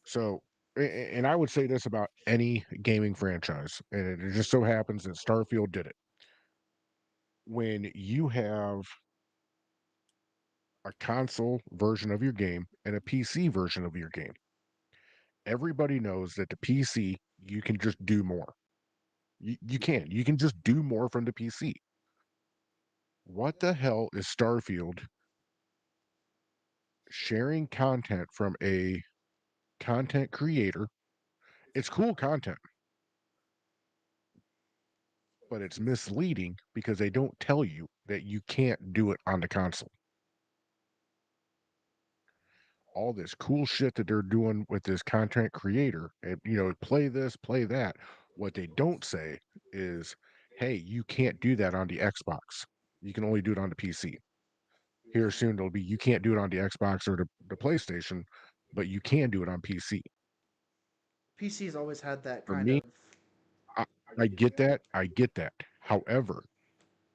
so, and I would say this about any gaming franchise, and it just so happens that Starfield did it. When you have a console version of your game and a PC version of your game, everybody knows that the PC, you can just do more. You can just do more from the PC. What the hell is Starfield sharing content from a content creator? It's cool content, but it's misleading because they don't tell you that you can't do it on the console. All this cool shit that they're doing with this content creator, and play this, play that. What they don't say is, hey, you can't do that on the Xbox. You can only do it on the PC. Here soon it'll be you can't do it on the Xbox or the PlayStation, but you can do it on PC. PC's always had that For kind me, of. I, I get that. I get that. However,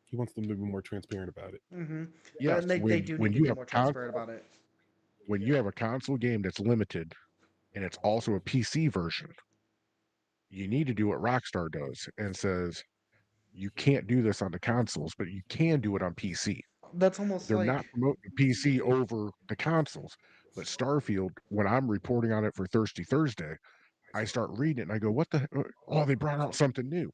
He wants them to be more transparent about it. Mm-hmm. yes, And they do need when to you be have more a transparent console, about it. when you have a console game that's limited and it's also a PC version, you need to do what Rockstar does and says you can't do this on the consoles, but you can do it on PC. That's almost They're not like. promoting the PC over the consoles, but Starfield, when I'm reporting on it for Thirsty Thursday, I start reading it and I go, "What the? Oh, they brought out something new."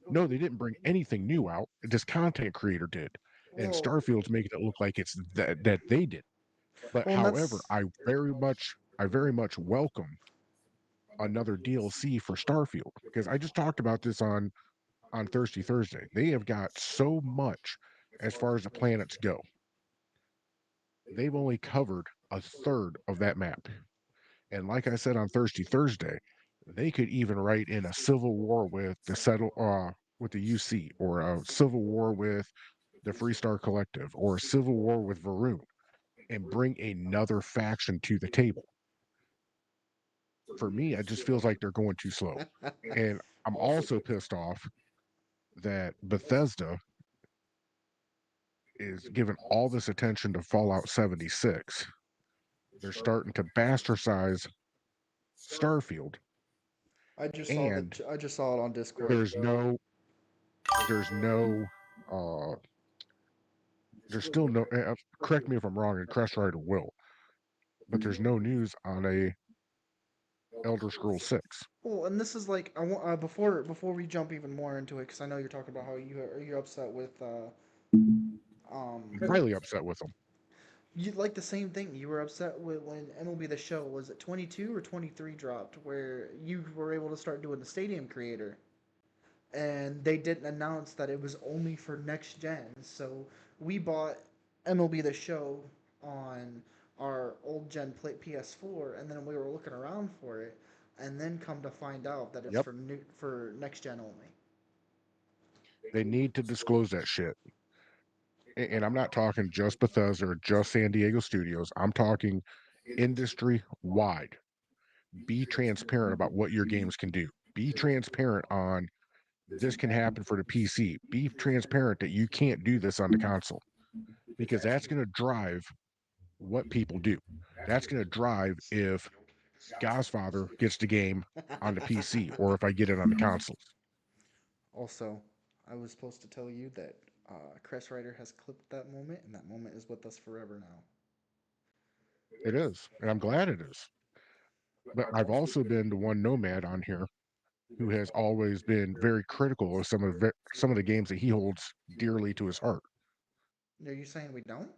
No, they didn't bring anything new out. This content creator did, and Well, Starfield's making it look like it's that they did. But and however, that's. I very much welcome another DLC for Starfield because I just talked about this on Thirsty Thursday. They have got so much as far as the planets go. they've only covered a third of that map. And like I said on Thirsty Thursday, they could even write in a civil war with the UC, or a civil war with the Freestar Collective, or a civil war with Varun, and bring another faction to the table. For me, it just feels like they're going too slow. And I'm also pissed off that Bethesda is giving all this attention to Fallout 76. They're starting to bastardize Starfield, and I just saw it on Discord. there's no there's no uh there's still no correct me if I'm wrong, and Crest Rider will, but there's no news on a Elder Scrolls 6. Well, and this is like I want before we jump even more into it, because I know you're talking about how you're upset with I'm highly upset with them. you like the same thing. You were upset with when MLB The Show, was it 22 or 23 dropped, where you were able to start doing the stadium creator, and they didn't announce that it was only for next gen. So we bought MLB The Show on our old gen PS4, and then we were looking around for it, and then come to find out that it's Yep, for next gen only. they need to disclose that shit. And I'm not talking just Bethesda or just San Diego Studios. I'm talking industry wide. Be transparent about what your games can do. Be transparent on this can happen for the PC. Be transparent that you can't do this on the console, because that's going to drive what people do. That's going to drive if Godfather gets the game on the PC, or if I get it on the consoles. Also, I was supposed to tell you that Crest Rider has clipped that moment, and that moment is with us forever now. It is, and I'm glad it is. But I've also been the one nomad on here who has always been very critical of some of the games that he holds dearly to his heart. Are you saying we don't?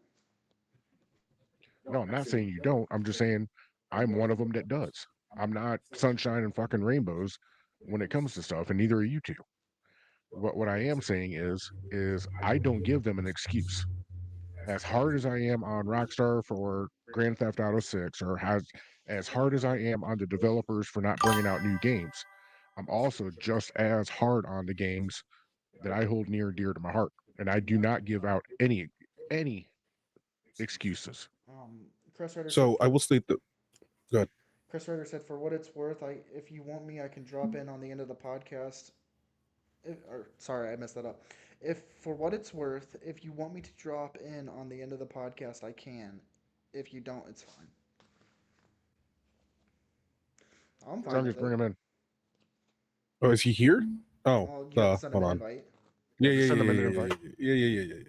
No, I'm not saying you don't. I'm just saying I'm one of them that does. I'm not sunshine and fucking rainbows when it comes to stuff, and neither are you two. What I am saying is I don't give them an excuse. As hard as I am on Rockstar for Grand Theft Auto 6, or as hard as I am on the developers for not bringing out new games, I'm also just as hard on the games that I hold near and dear to my heart, and I do not give out any excuses. Crest Rider said So I for will state that. Good. Chris Rider said, "For what it's worth, if you want me, I can drop in on the end of the podcast." Sorry, I messed that up. If for what it's worth, if you want me to drop in on the end of the podcast, I can. If you don't, it's fine. I'm fine John, with just it. bring them in. Oh, is he here? Oh, Oh, you have to send him hold an on. invite. Yeah, Yeah, yeah, just send yeah, them an yeah, yeah, invite. yeah, yeah, yeah, yeah,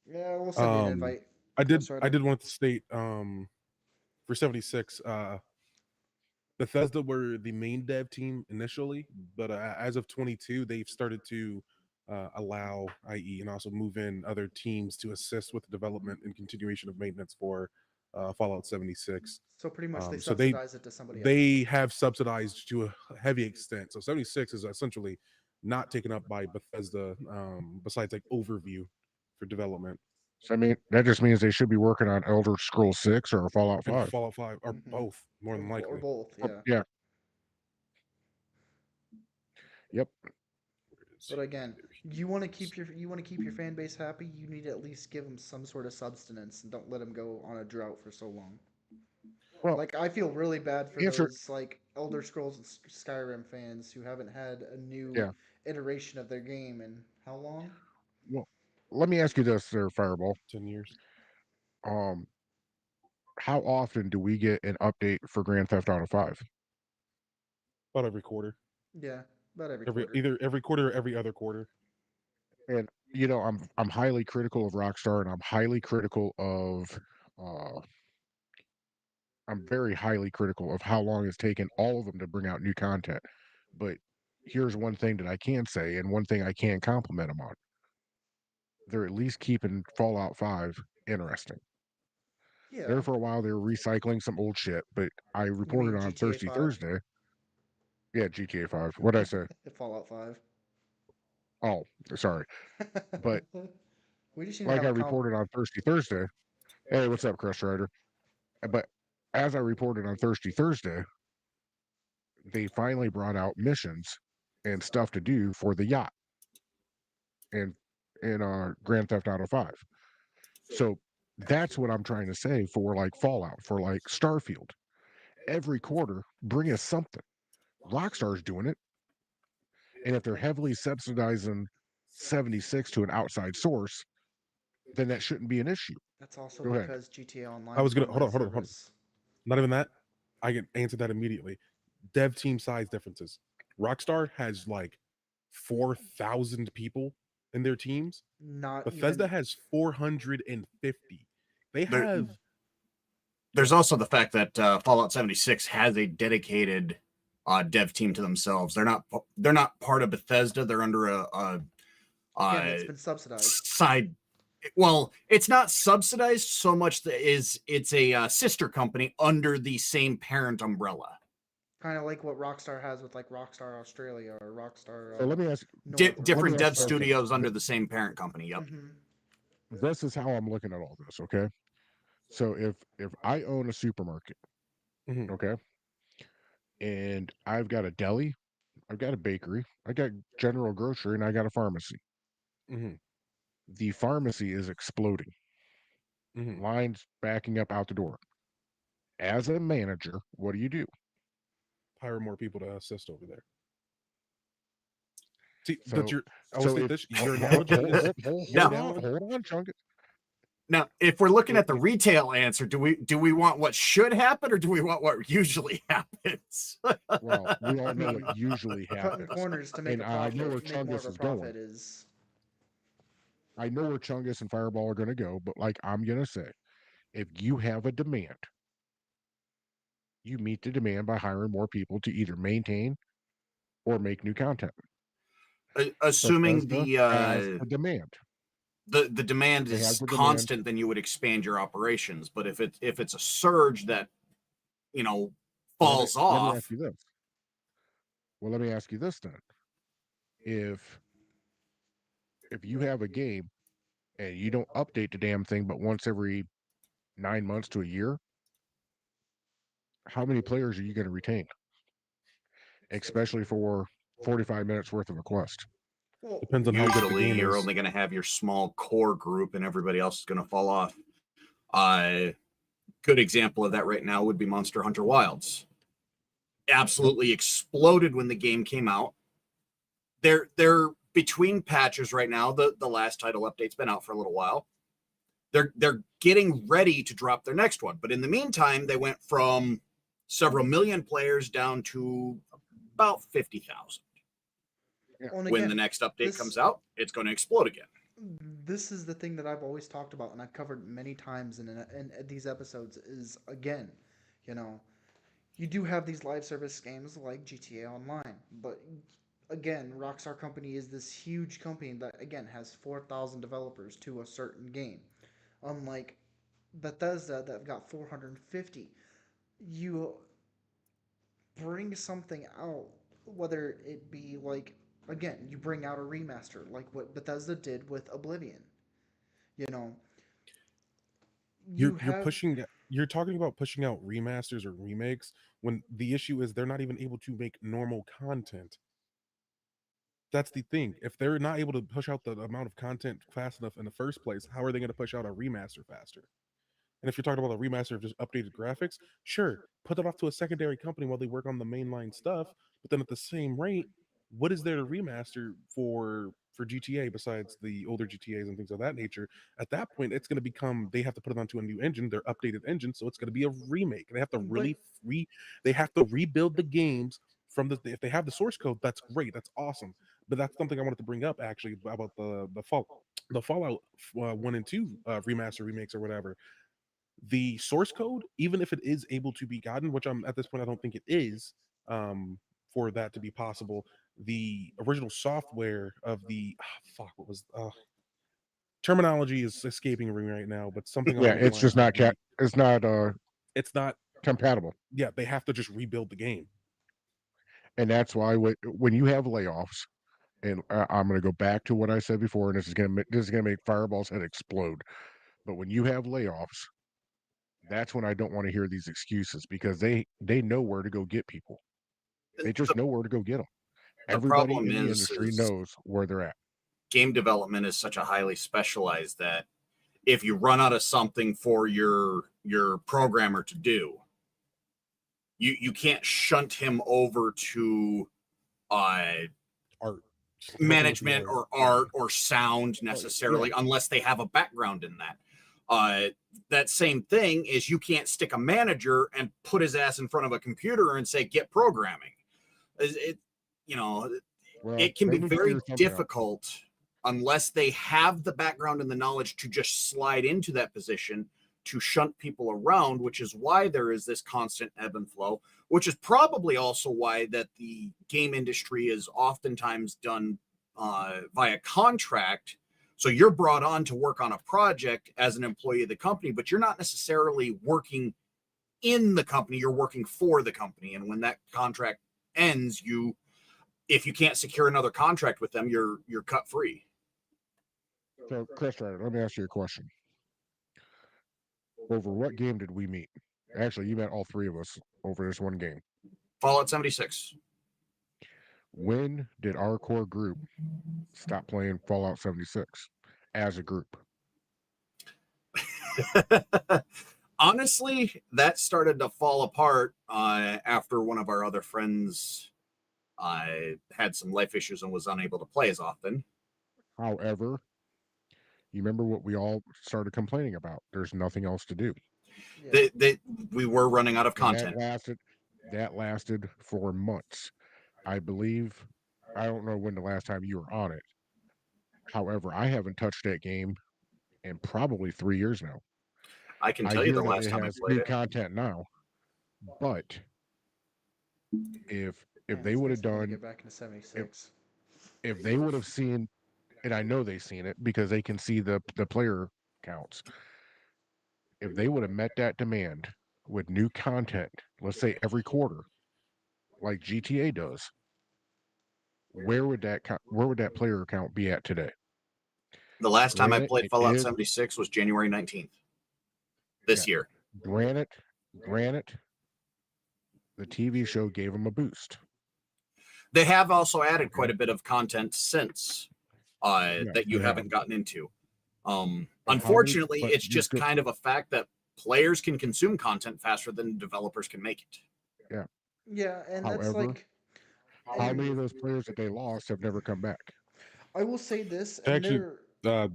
Yeah, we'll yeah. send you an invite, I did, Chris I Rider. did want to state, for 76, Bethesda were the main dev team initially, but as of 22, they've started to allow IE and also move in other teams to assist with the development and continuation of maintenance for Fallout 76. So pretty much they So they subsidize it to somebody else. they have subsidized to a heavy extent. So 76 is essentially not taken up by Bethesda, besides like overview for development. So I mean, that just means they should be working on Elder Scrolls 6 or Fallout And 5. Fallout 5 or Mm-hmm. both, more than Or likely. both, Oh, yeah. yeah, yep. But again, you want to keep your fan base happy. You need to at least give them some sort of substance, and don't let them go on a drought for so long. Well, Like I feel really bad for answer, those like Elder Scrolls and Skyrim fans who haven't had a new yeah. iteration of their game in how long? Well, let me ask you this, there, Fireball. 10 years. Um, how often do we get an update for Grand Theft Auto 5? About every quarter. Yeah, about every Every quarter. either every quarter or every other quarter. And I'm highly critical of Rockstar, and I'm highly critical of uh I'm very highly critical of how long it's taken all of them to bring out new content. But here's one thing that I can say, and one thing I can compliment them on. They're at least keeping Fallout 5 interesting. There Yeah, for a while they were recycling some old shit, but I you mean reported on GTA Thirsty 5? Thursday. Yeah, GTA 5. What'd I say? Fallout 5. Oh, sorry. But We just need to like have I a reported on Thirsty Thursday. Hey, what's up, Crush Rider? But as I reported on Thirsty Thursday, they finally brought out missions and stuff to do for the yacht and in Grand Theft Auto 5. So that's what I'm trying to say for like Fallout, for like Starfield. Every quarter, bring us something. Rockstar's doing it. And if they're heavily subsidizing 76 to an outside source, then that shouldn't be an issue. That's also Go ahead. because GTA I was Online's gonna online hold on. service. Not even that. I can answer that immediately. Dev team size differences. Rockstar has like 4,000 people in their teams. Not Bethesda even. has 450. They There, have there's also the fact that Fallout 76 has a dedicated dev team to themselves. They're not part of Bethesda. They're under Again, it's been subsidized. side. Well, it's not subsidized so much that is it's a sister company under the same parent umbrella. Kind of like what Rockstar has with like Rockstar Australia or Rockstar So let me ask North. Different dev you something. studios under the same parent company. Yep. This is how I'm looking at all this, okay? So if I own a supermarket, Mhm. okay, and I've got a deli, I've got a bakery, I got general grocery, and I got a pharmacy. Mhm. The pharmacy is exploding. Mhm. Lines backing up out the door. As a manager, what do? Hire more people to assist over there. See, So, I will so state if this. Your analogy is Now- hold on, Chunk. Now, if we're looking at the If- retail answer, do we want what should happen or do we want what usually happens? Well, we all know mean, what usually Cutting happens. corners to make And a I profit, know where make more of Chungus a is going. profit is. I know where Chungus and Fireball are going to go, but like I'm going to say, if you have a demand, you meet the demand by hiring more people to either maintain or make new content. Assuming Bethesda has the demand. the demand They have is the demand. constant, then you would expand your operations. But if it's a surge that falls Let me off, ask you this. Well, let me ask you this then. If you have a game and you don't update the damn thing but once every 9 months to a year, how many players are you going to retain? Especially for 45 minutes worth of a quest. Well, depends on how good the usually game you're is. only going to have your small core group, and everybody else is going to fall off. Good example of that right now would be Monster Hunter Wilds. Absolutely exploded when the game came out. They're between patches right now. The last title update's been out for a little while. They're getting ready to drop their next one, but in the meantime, they went from several million players down to about 50,000. and When again, the next update this- comes out, it's going to explode again. This is the thing that I've always talked about and I've covered many times in these episodes is, again, you know, you do have these live service games like GTA Online, but again, Rockstar Company is this huge company that again has 4,000 developers to a certain game. Unlike Bethesda that have got 450. You bring something out, whether it be like, again, you bring out a remaster like what Bethesda did with Oblivion. You know, You're pushing. You're talking about pushing out remasters or remakes when the issue is they're not even able to make normal content. That's the thing. If they're not able to push out the amount of content fast enough in the first place, how are they going to push out a remaster faster? And if you're talking about a remaster of just updated graphics, sure, put that off to a secondary company while they work on the mainline stuff. But then at the same rate, what is there to remaster for GTA besides the older GTAs and things of that nature? At that point, it's going to become they have to put it onto a new engine, their updated engine, so it's going to be a remake. They have to really they have to rebuild the games from the if they have the source code, that's great, that's awesome. But that's something I wanted to bring up actually about the Fallout 1 and 2 remaster remakes or whatever. The source code, even if it is able to be gotten, which I'm at this point I don't think it is, for that to be possible, the original software of the what was terminology is escaping me right now, but something Yeah, along the it's just lines not of it's not compatible. yeah, they have to just rebuild the game. And that's why when you have layoffs and I'm going to go back to what I said before, and this is going to make Fireball's head explode. But when you have layoffs, that's when I don't want to hear these excuses, because they know where to go get people. They just The, know where to go get them. the Everybody problem in the industry is knows where they're at. game development is such a highly specialized that if you run out of something for your programmer to do, you can't shunt him over to Art. management or art or Oh, sound necessarily unless they have a background in that. That same thing is you can't stick a manager and put his ass in front of a computer and say get programming. It Well, it can be let me very clear something up. difficult unless they have the background and the knowledge to just slide into that position to shunt people around, which is why there is this constant ebb and flow, which is probably also why that the game industry is oftentimes done via contract. So you're brought on to work on a project as an employee of the company, but you're not necessarily working in the company, you're working for the company. And when that contract ends, if you can't secure another contract with them, you're cut free. So, Chris Ryder, let me ask you a question. Over what game did we meet? Actually, you met all three of us over this one game. Fallout 76. When did our core group stop playing Fallout 76 as a group? Honestly, that started to fall apart after one of our other friends had some life issues and was unable to play as often. However, you remember what we all started complaining about? There's nothing else to do. Yeah. We were running out of And content. that lasted for months. I believe, I don't know when the last time you were on it. However, I haven't touched that game in probably 3 years now. I can I tell you hear the that last it time I has played new it. content now, but if Man, they it's would have nice for me to done get back into 76. if they would have seen, and I know they've seen it because they can see the player counts. If they would have met that demand with new content, let's say every quarter, like GTA does, where would that player count be at today? The last time I Granted, played it Fallout did. 76 was January 19th this year. Granted, the TV show gave them a boost. They have also added quite a bit of content since Yes, that you they have. haven't gotten into. But Unfortunately, but it's you just still, kind of a fact that players can consume content faster than developers can make it. yeah. Yeah, and that's However, like, how and many of those players that they lost have never come back? I will say this, and Actually, there,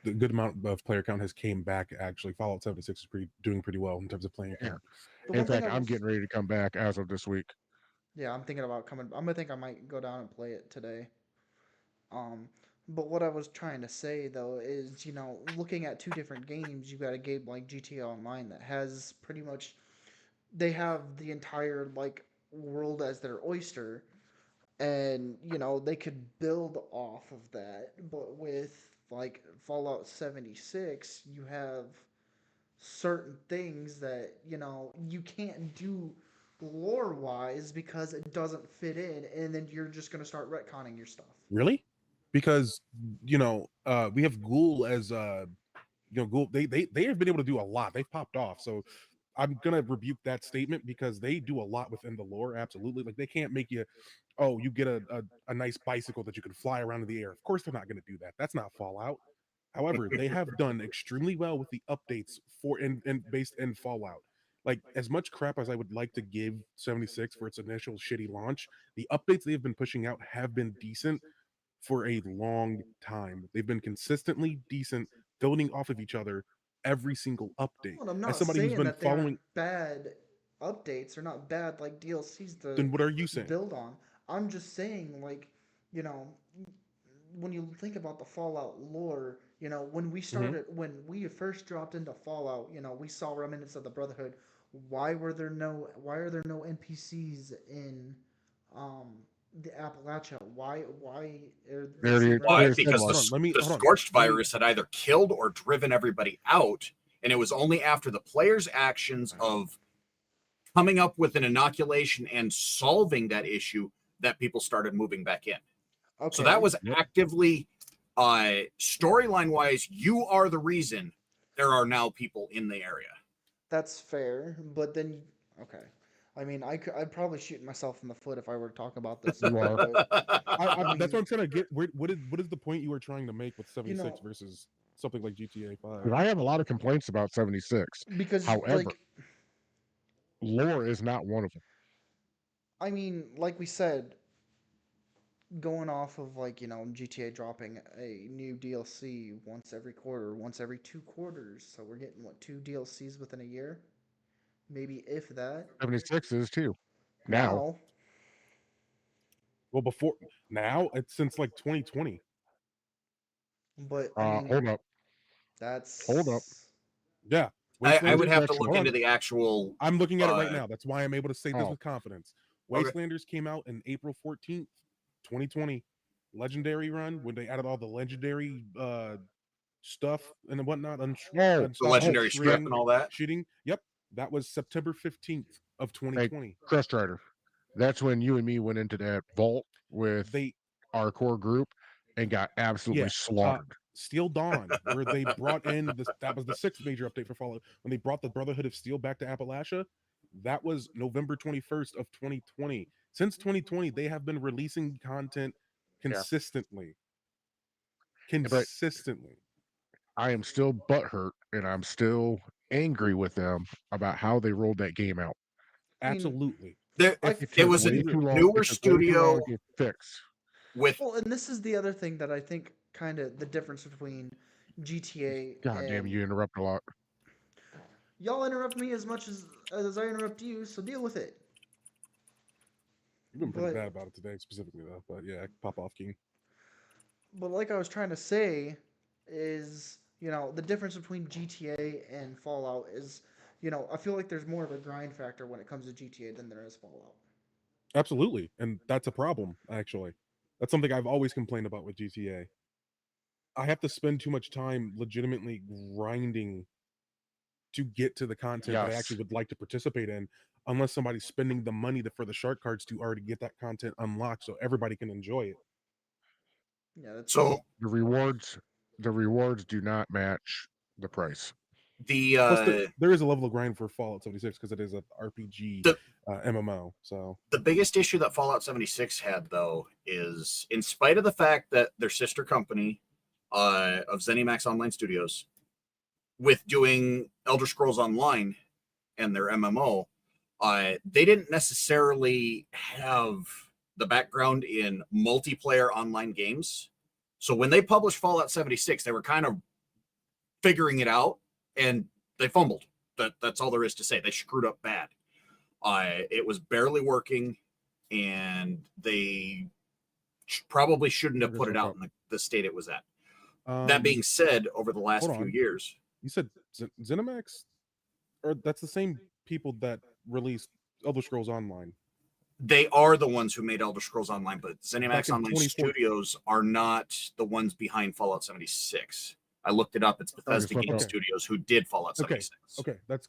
the good amount of player count has came back. Actually, Fallout 76 is doing pretty well in terms of player Yeah. count. the In one thing fact, I I'm was, getting ready to come back as of this week. yeah, I'm thinking about coming. I'm gonna think I might go down and play it today. Um, but what I was trying to say though is, looking at two different games, you got a game like GTA Online that has pretty much they have the entire like world as their oyster, and they could build off of that. But with like Fallout 76, you have certain things that you can't do lore wise because it doesn't fit in, and then you're just gonna start retconning your stuff. Really? Because we have Ghoul as Ghoul. They have been able to do a lot. They've popped off. So I'm gonna rebuke that statement because they do a lot within the lore. Absolutely, like they can't make you, oh, you get a nice bicycle that you can fly around in the air. Of course, they're not gonna do that. That's not Fallout. However, they have done extremely well with the updates for and based in Fallout. Like as much crap as I would like to give 76 for its initial shitty launch, the updates they've been pushing out have been decent for a long time. They've been consistently decent, building off of each other every single update. Well, I'm As not somebody who's saying been that they aren't following, bad updates or not bad like DLCs to then what are you saying? build on. I'm just saying, like, you know, when you think about the Fallout lore, Mm-hmm. when we first dropped into Fallout, we saw remnants of the Brotherhood. Why are there no NPCs in um the Appalachia? Why They is the already, Hold Why? on, they remnants said Because hold why. on. Let me the hold on. scorched Let me. virus had either killed or driven everybody out, and it was only after the players' actions of coming up with an inoculation and solving that issue that people started moving back in. Okay. So that was Yep. actively, storyline wise, you are the reason there are now people in the area. That's fair, but then okay. I mean, I'd probably shoot myself in the foot if I were to talk about this. You are. I That's what mean, I'm trying to get. What is the point you were trying to make with 76 know- versus something like GTA 5? I have a lot of complaints about 76. because However, like lore is not one of them. I mean, like we said, going off of like GTA dropping a new DLC once every quarter, once every 2 quarters, so we're getting what 2 DLCs within a year, maybe if that. 76 is too. Now, Now, Well, before now, it's since like 2020. but I mean hold up. that's Yeah, I would Wastelanders. have to actually- look hold on. into the actual. I'm looking at it right uh, now. That's why I'm able to say this Oh. with confidence. Okay. Wastelanders came out in April 14th, 2020. Legendary run when they added all the legendary stuff and whatnot. The legendary strip and all that. Shooting. Yep, that was September 15th of 2020. Crust Rider. That's when you and me went into that vault with They our core group and got absolutely Yeah, slaughtered. Steel Dawn, where they brought in this. That was the 6th major update for Fallout. When they brought the Brotherhood of Steel back to Appalachia, that was November 21st of 2020. Since 2020, they have been releasing content consistently. Consistently. I am still butthurt and I'm still angry with them about how they rolled that game out. I mean, Absolutely. There, I- it took was a way too long- newer it took way too studio long to fix. with well, and this is the other thing that I think kind of the difference between GTA God and damn, you interrupt a lot. y'all interrupt me as much as I interrupt you, so deal with it. You've been pretty But- bad about it today, specifically though. But yeah, pop off, King. But like I was trying to say, is the difference between GTA and Fallout is I feel like there's more of a grind factor when it comes to GTA than there is Fallout. Absolutely, and that's a problem. Actually, that's something I've always complained about with GTA. I have to spend too much time legitimately grinding to get to the content that I Yes. actually would like to participate in, unless somebody's spending the money for the shark cards to already get that content unlocked, so everybody can enjoy it. Yeah, that's so The rewards do not match the price. the Plus, there is a level of grind for Fallout 76 because it is an RPG The- MMO. So the biggest issue that Fallout 76 had, though, is in spite of the fact that their sister company of ZeniMax Online Studios, with doing Elder Scrolls Online and their MMO, they didn't necessarily have the background in multiplayer online games. So when they published Fallout 76, they were kind of figuring it out, and they fumbled. That's all there is to say. They screwed up bad. It was barely working, and they probably shouldn't have put it out in the state it was at. That being said, over the last hold few on. years, you said ZeniMax, or that's the same people that released Elder Scrolls Online. they are the ones who made Elder Scrolls Online, but Back ZeniMax in Online 2014. Studios are not the ones behind Fallout 76. I looked it up. It's Bethesda Okay. Game Studios who did Fallout Okay. 76. Okay, that's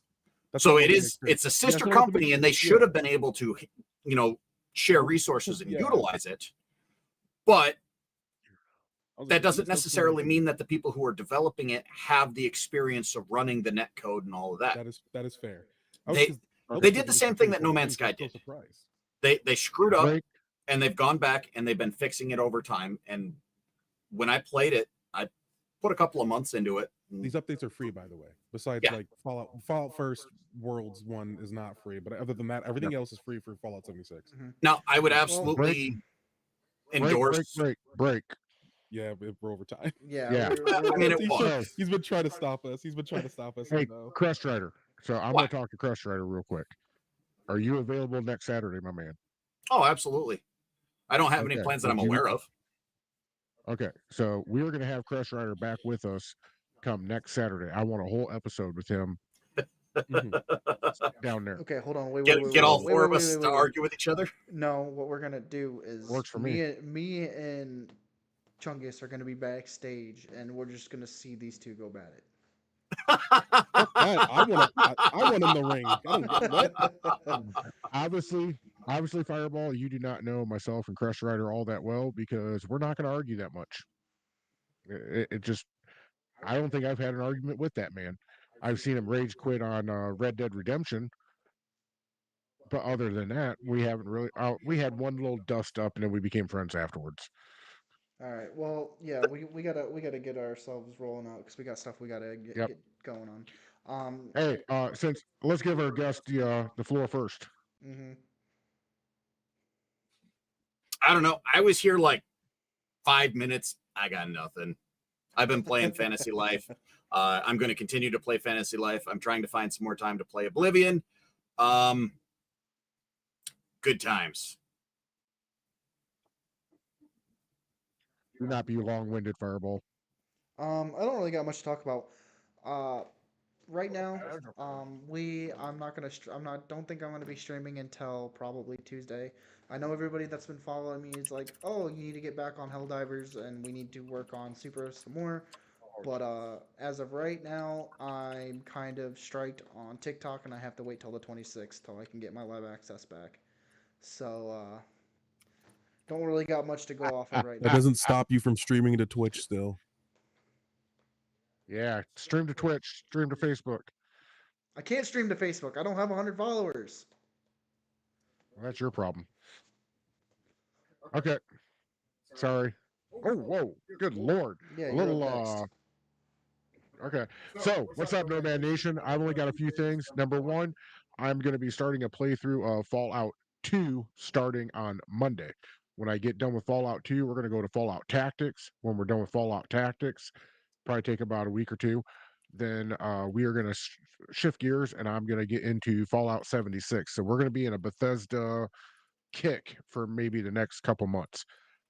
So what it I wanted to is. make sure. It's a sister That's what I wanted to make company, and sure. they should Yeah. have been able to, share resources and Yeah. utilize it. But I was that like, doesn't that's necessarily cool. mean that the people who are developing it have the experience of running the net code and all of that. That is fair. They did the same thing that No Man's Sky did. They screwed up, Break, and they've gone back and they've been fixing it over time. And when I played it, I put a couple of months into it. These updates are free, by the way. Besides, Yeah. like Fallout First Worlds 1 is not free, but other than that, everything else is free for Fallout 76. Now, I would absolutely endorse. break. Yeah, we're over time. Yeah. I mean, it He's was. He's been trying to stop us. He's been trying to stop us. Hey, I know. Crust Rider. So I'm What? going to talk to Crust Rider real quick. Are you available next Saturday, my man? Oh, absolutely. I don't have any Okay, plans that would I'm you- aware of. Okay, so we're going to have Crust Rider back with us come next Saturday. I want a whole episode with him Mhm. down there. Okay, hold on. Wait, Get all four of us to argue with each other. No, what we're gonna do is Works for me and Chungus are gonna be backstage, and we're just gonna see these two go at it. I want him in the ring. I don't get what. Obviously, Obviously, Fireball, you do not know myself and Crest Rider all that well because we're not going to argue that much. It just, I don't think I've had an argument with that man. I've seen him rage quit on Red Dead Redemption, but other than that, we haven't really. We had one little dust up, and then we became friends afterwards. All right. Well, yeah, we gotta get ourselves rolling out because we got stuff we gotta Yep. get going on. Hey, since let's give our guest the floor first. Mm-hmm. I don't know. I was here like 5 minutes. I got nothing. I've been playing Fantasy Life. I'm going to continue to play Fantasy Life. I'm trying to find some more time to play Oblivion. Good times. Do not be long-winded, Fireball. I don't really got much to talk about. Right now, I'm not gonna, don't think I'm gonna be streaming until probably Tuesday. I know everybody that's been following me is like, oh, you need to get back on Helldivers, and we need to work on Super some more. But as of right now, I'm kind of striked on TikTok, and I have to wait till the 26th till I can get my live access back. So don't really got much to go off of right That now. doesn't stop you from streaming to Twitch still. Yeah, stream to Twitch, stream to Facebook. I can't stream to Facebook. I don't have 100 followers. Well, that's your problem. Okay, sorry. Oh, whoa, good lord. Yeah, A you're little up next. Okay. So, what's up, Nomad Nation? I've only got a few things. Number one, I'm going to be starting a playthrough of Fallout 2 starting on Monday. When I get done with Fallout 2, we're going to go to Fallout Tactics. When we're done with Fallout Tactics, probably take about a week or two. Then we are going to shift gears and I'm going to get into Fallout 76. So, we're going to be in a Bethesda kick for maybe the next couple months.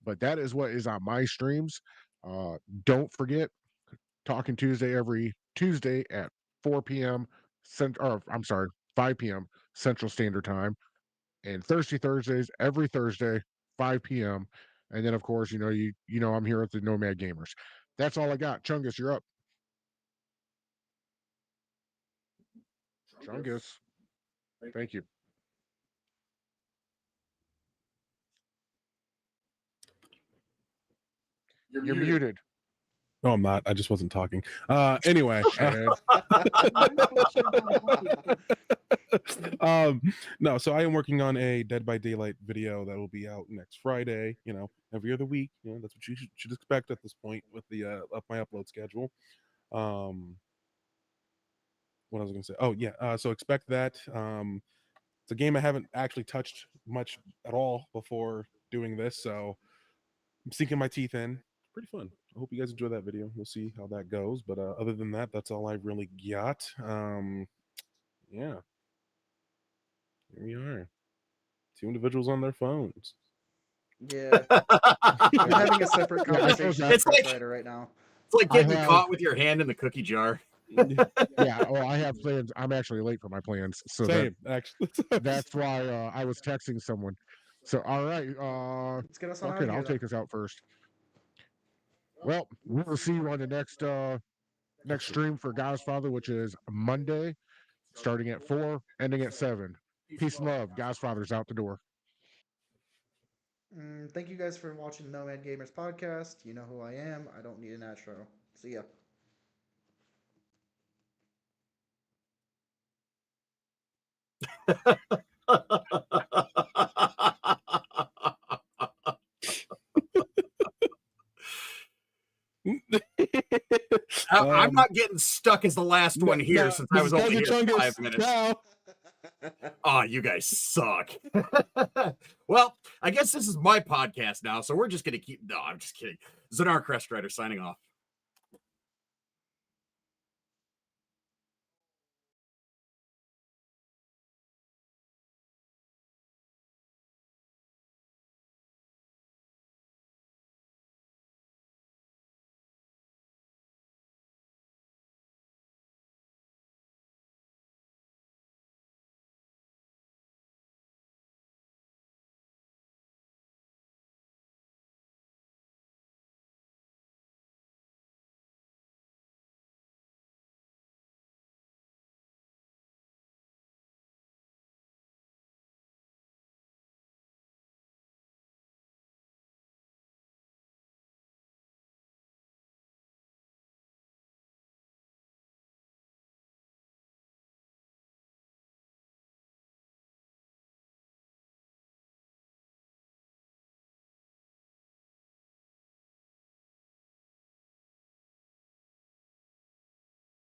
But that is what is on my streams. Don't forget, Talking Tuesday every Tuesday at 4 p.m. Or I'm sorry, 5 p.m. Central Standard Time, and Thursdays every Thursday 5 p.m. And then of course, you know I'm here at the Nomad Gamers. That's all I got. Chungus, you're up. Chungus, thank you. You're muted. No, I'm not. I just wasn't talking. Anyway. No, so I am working on a Dead by Daylight video that will be out next Friday, every other week. That's what you should expect at this point with the my upload schedule. What I was gonna say. Oh yeah, so expect that. It's a game I haven't actually touched much at all before doing this, so I'm sinking my teeth in. Pretty fun. I hope you guys enjoy that video. We'll see how that goes. But other than that, that's all I really got. Yeah. Here we are. Two individuals on their phones. Yeah. I'm having a separate conversation with Chris Ryder right now. It's like getting caught with your hand in the cookie jar. Yeah, well, I have plans. I'm actually late for my plans. So Same, actually. That's why I was texting someone. So, all right. Let's get us on okay, I'll take us out first. Well, we will see you on the next stream for God's Father, which is Monday, starting at 4, ending at 7. Peace and love. God's Father's out the door. Thank you guys for watching Nomad Gamers podcast. You know who I am. I don't need an outro. See ya. I'm not getting stuck as the last one here since I was only here for 5 minutes. Oh, you guys suck. Well, I guess this is my podcast now, so we're just going to keep... No, I'm just kidding. Zenar Crest Rider signing off.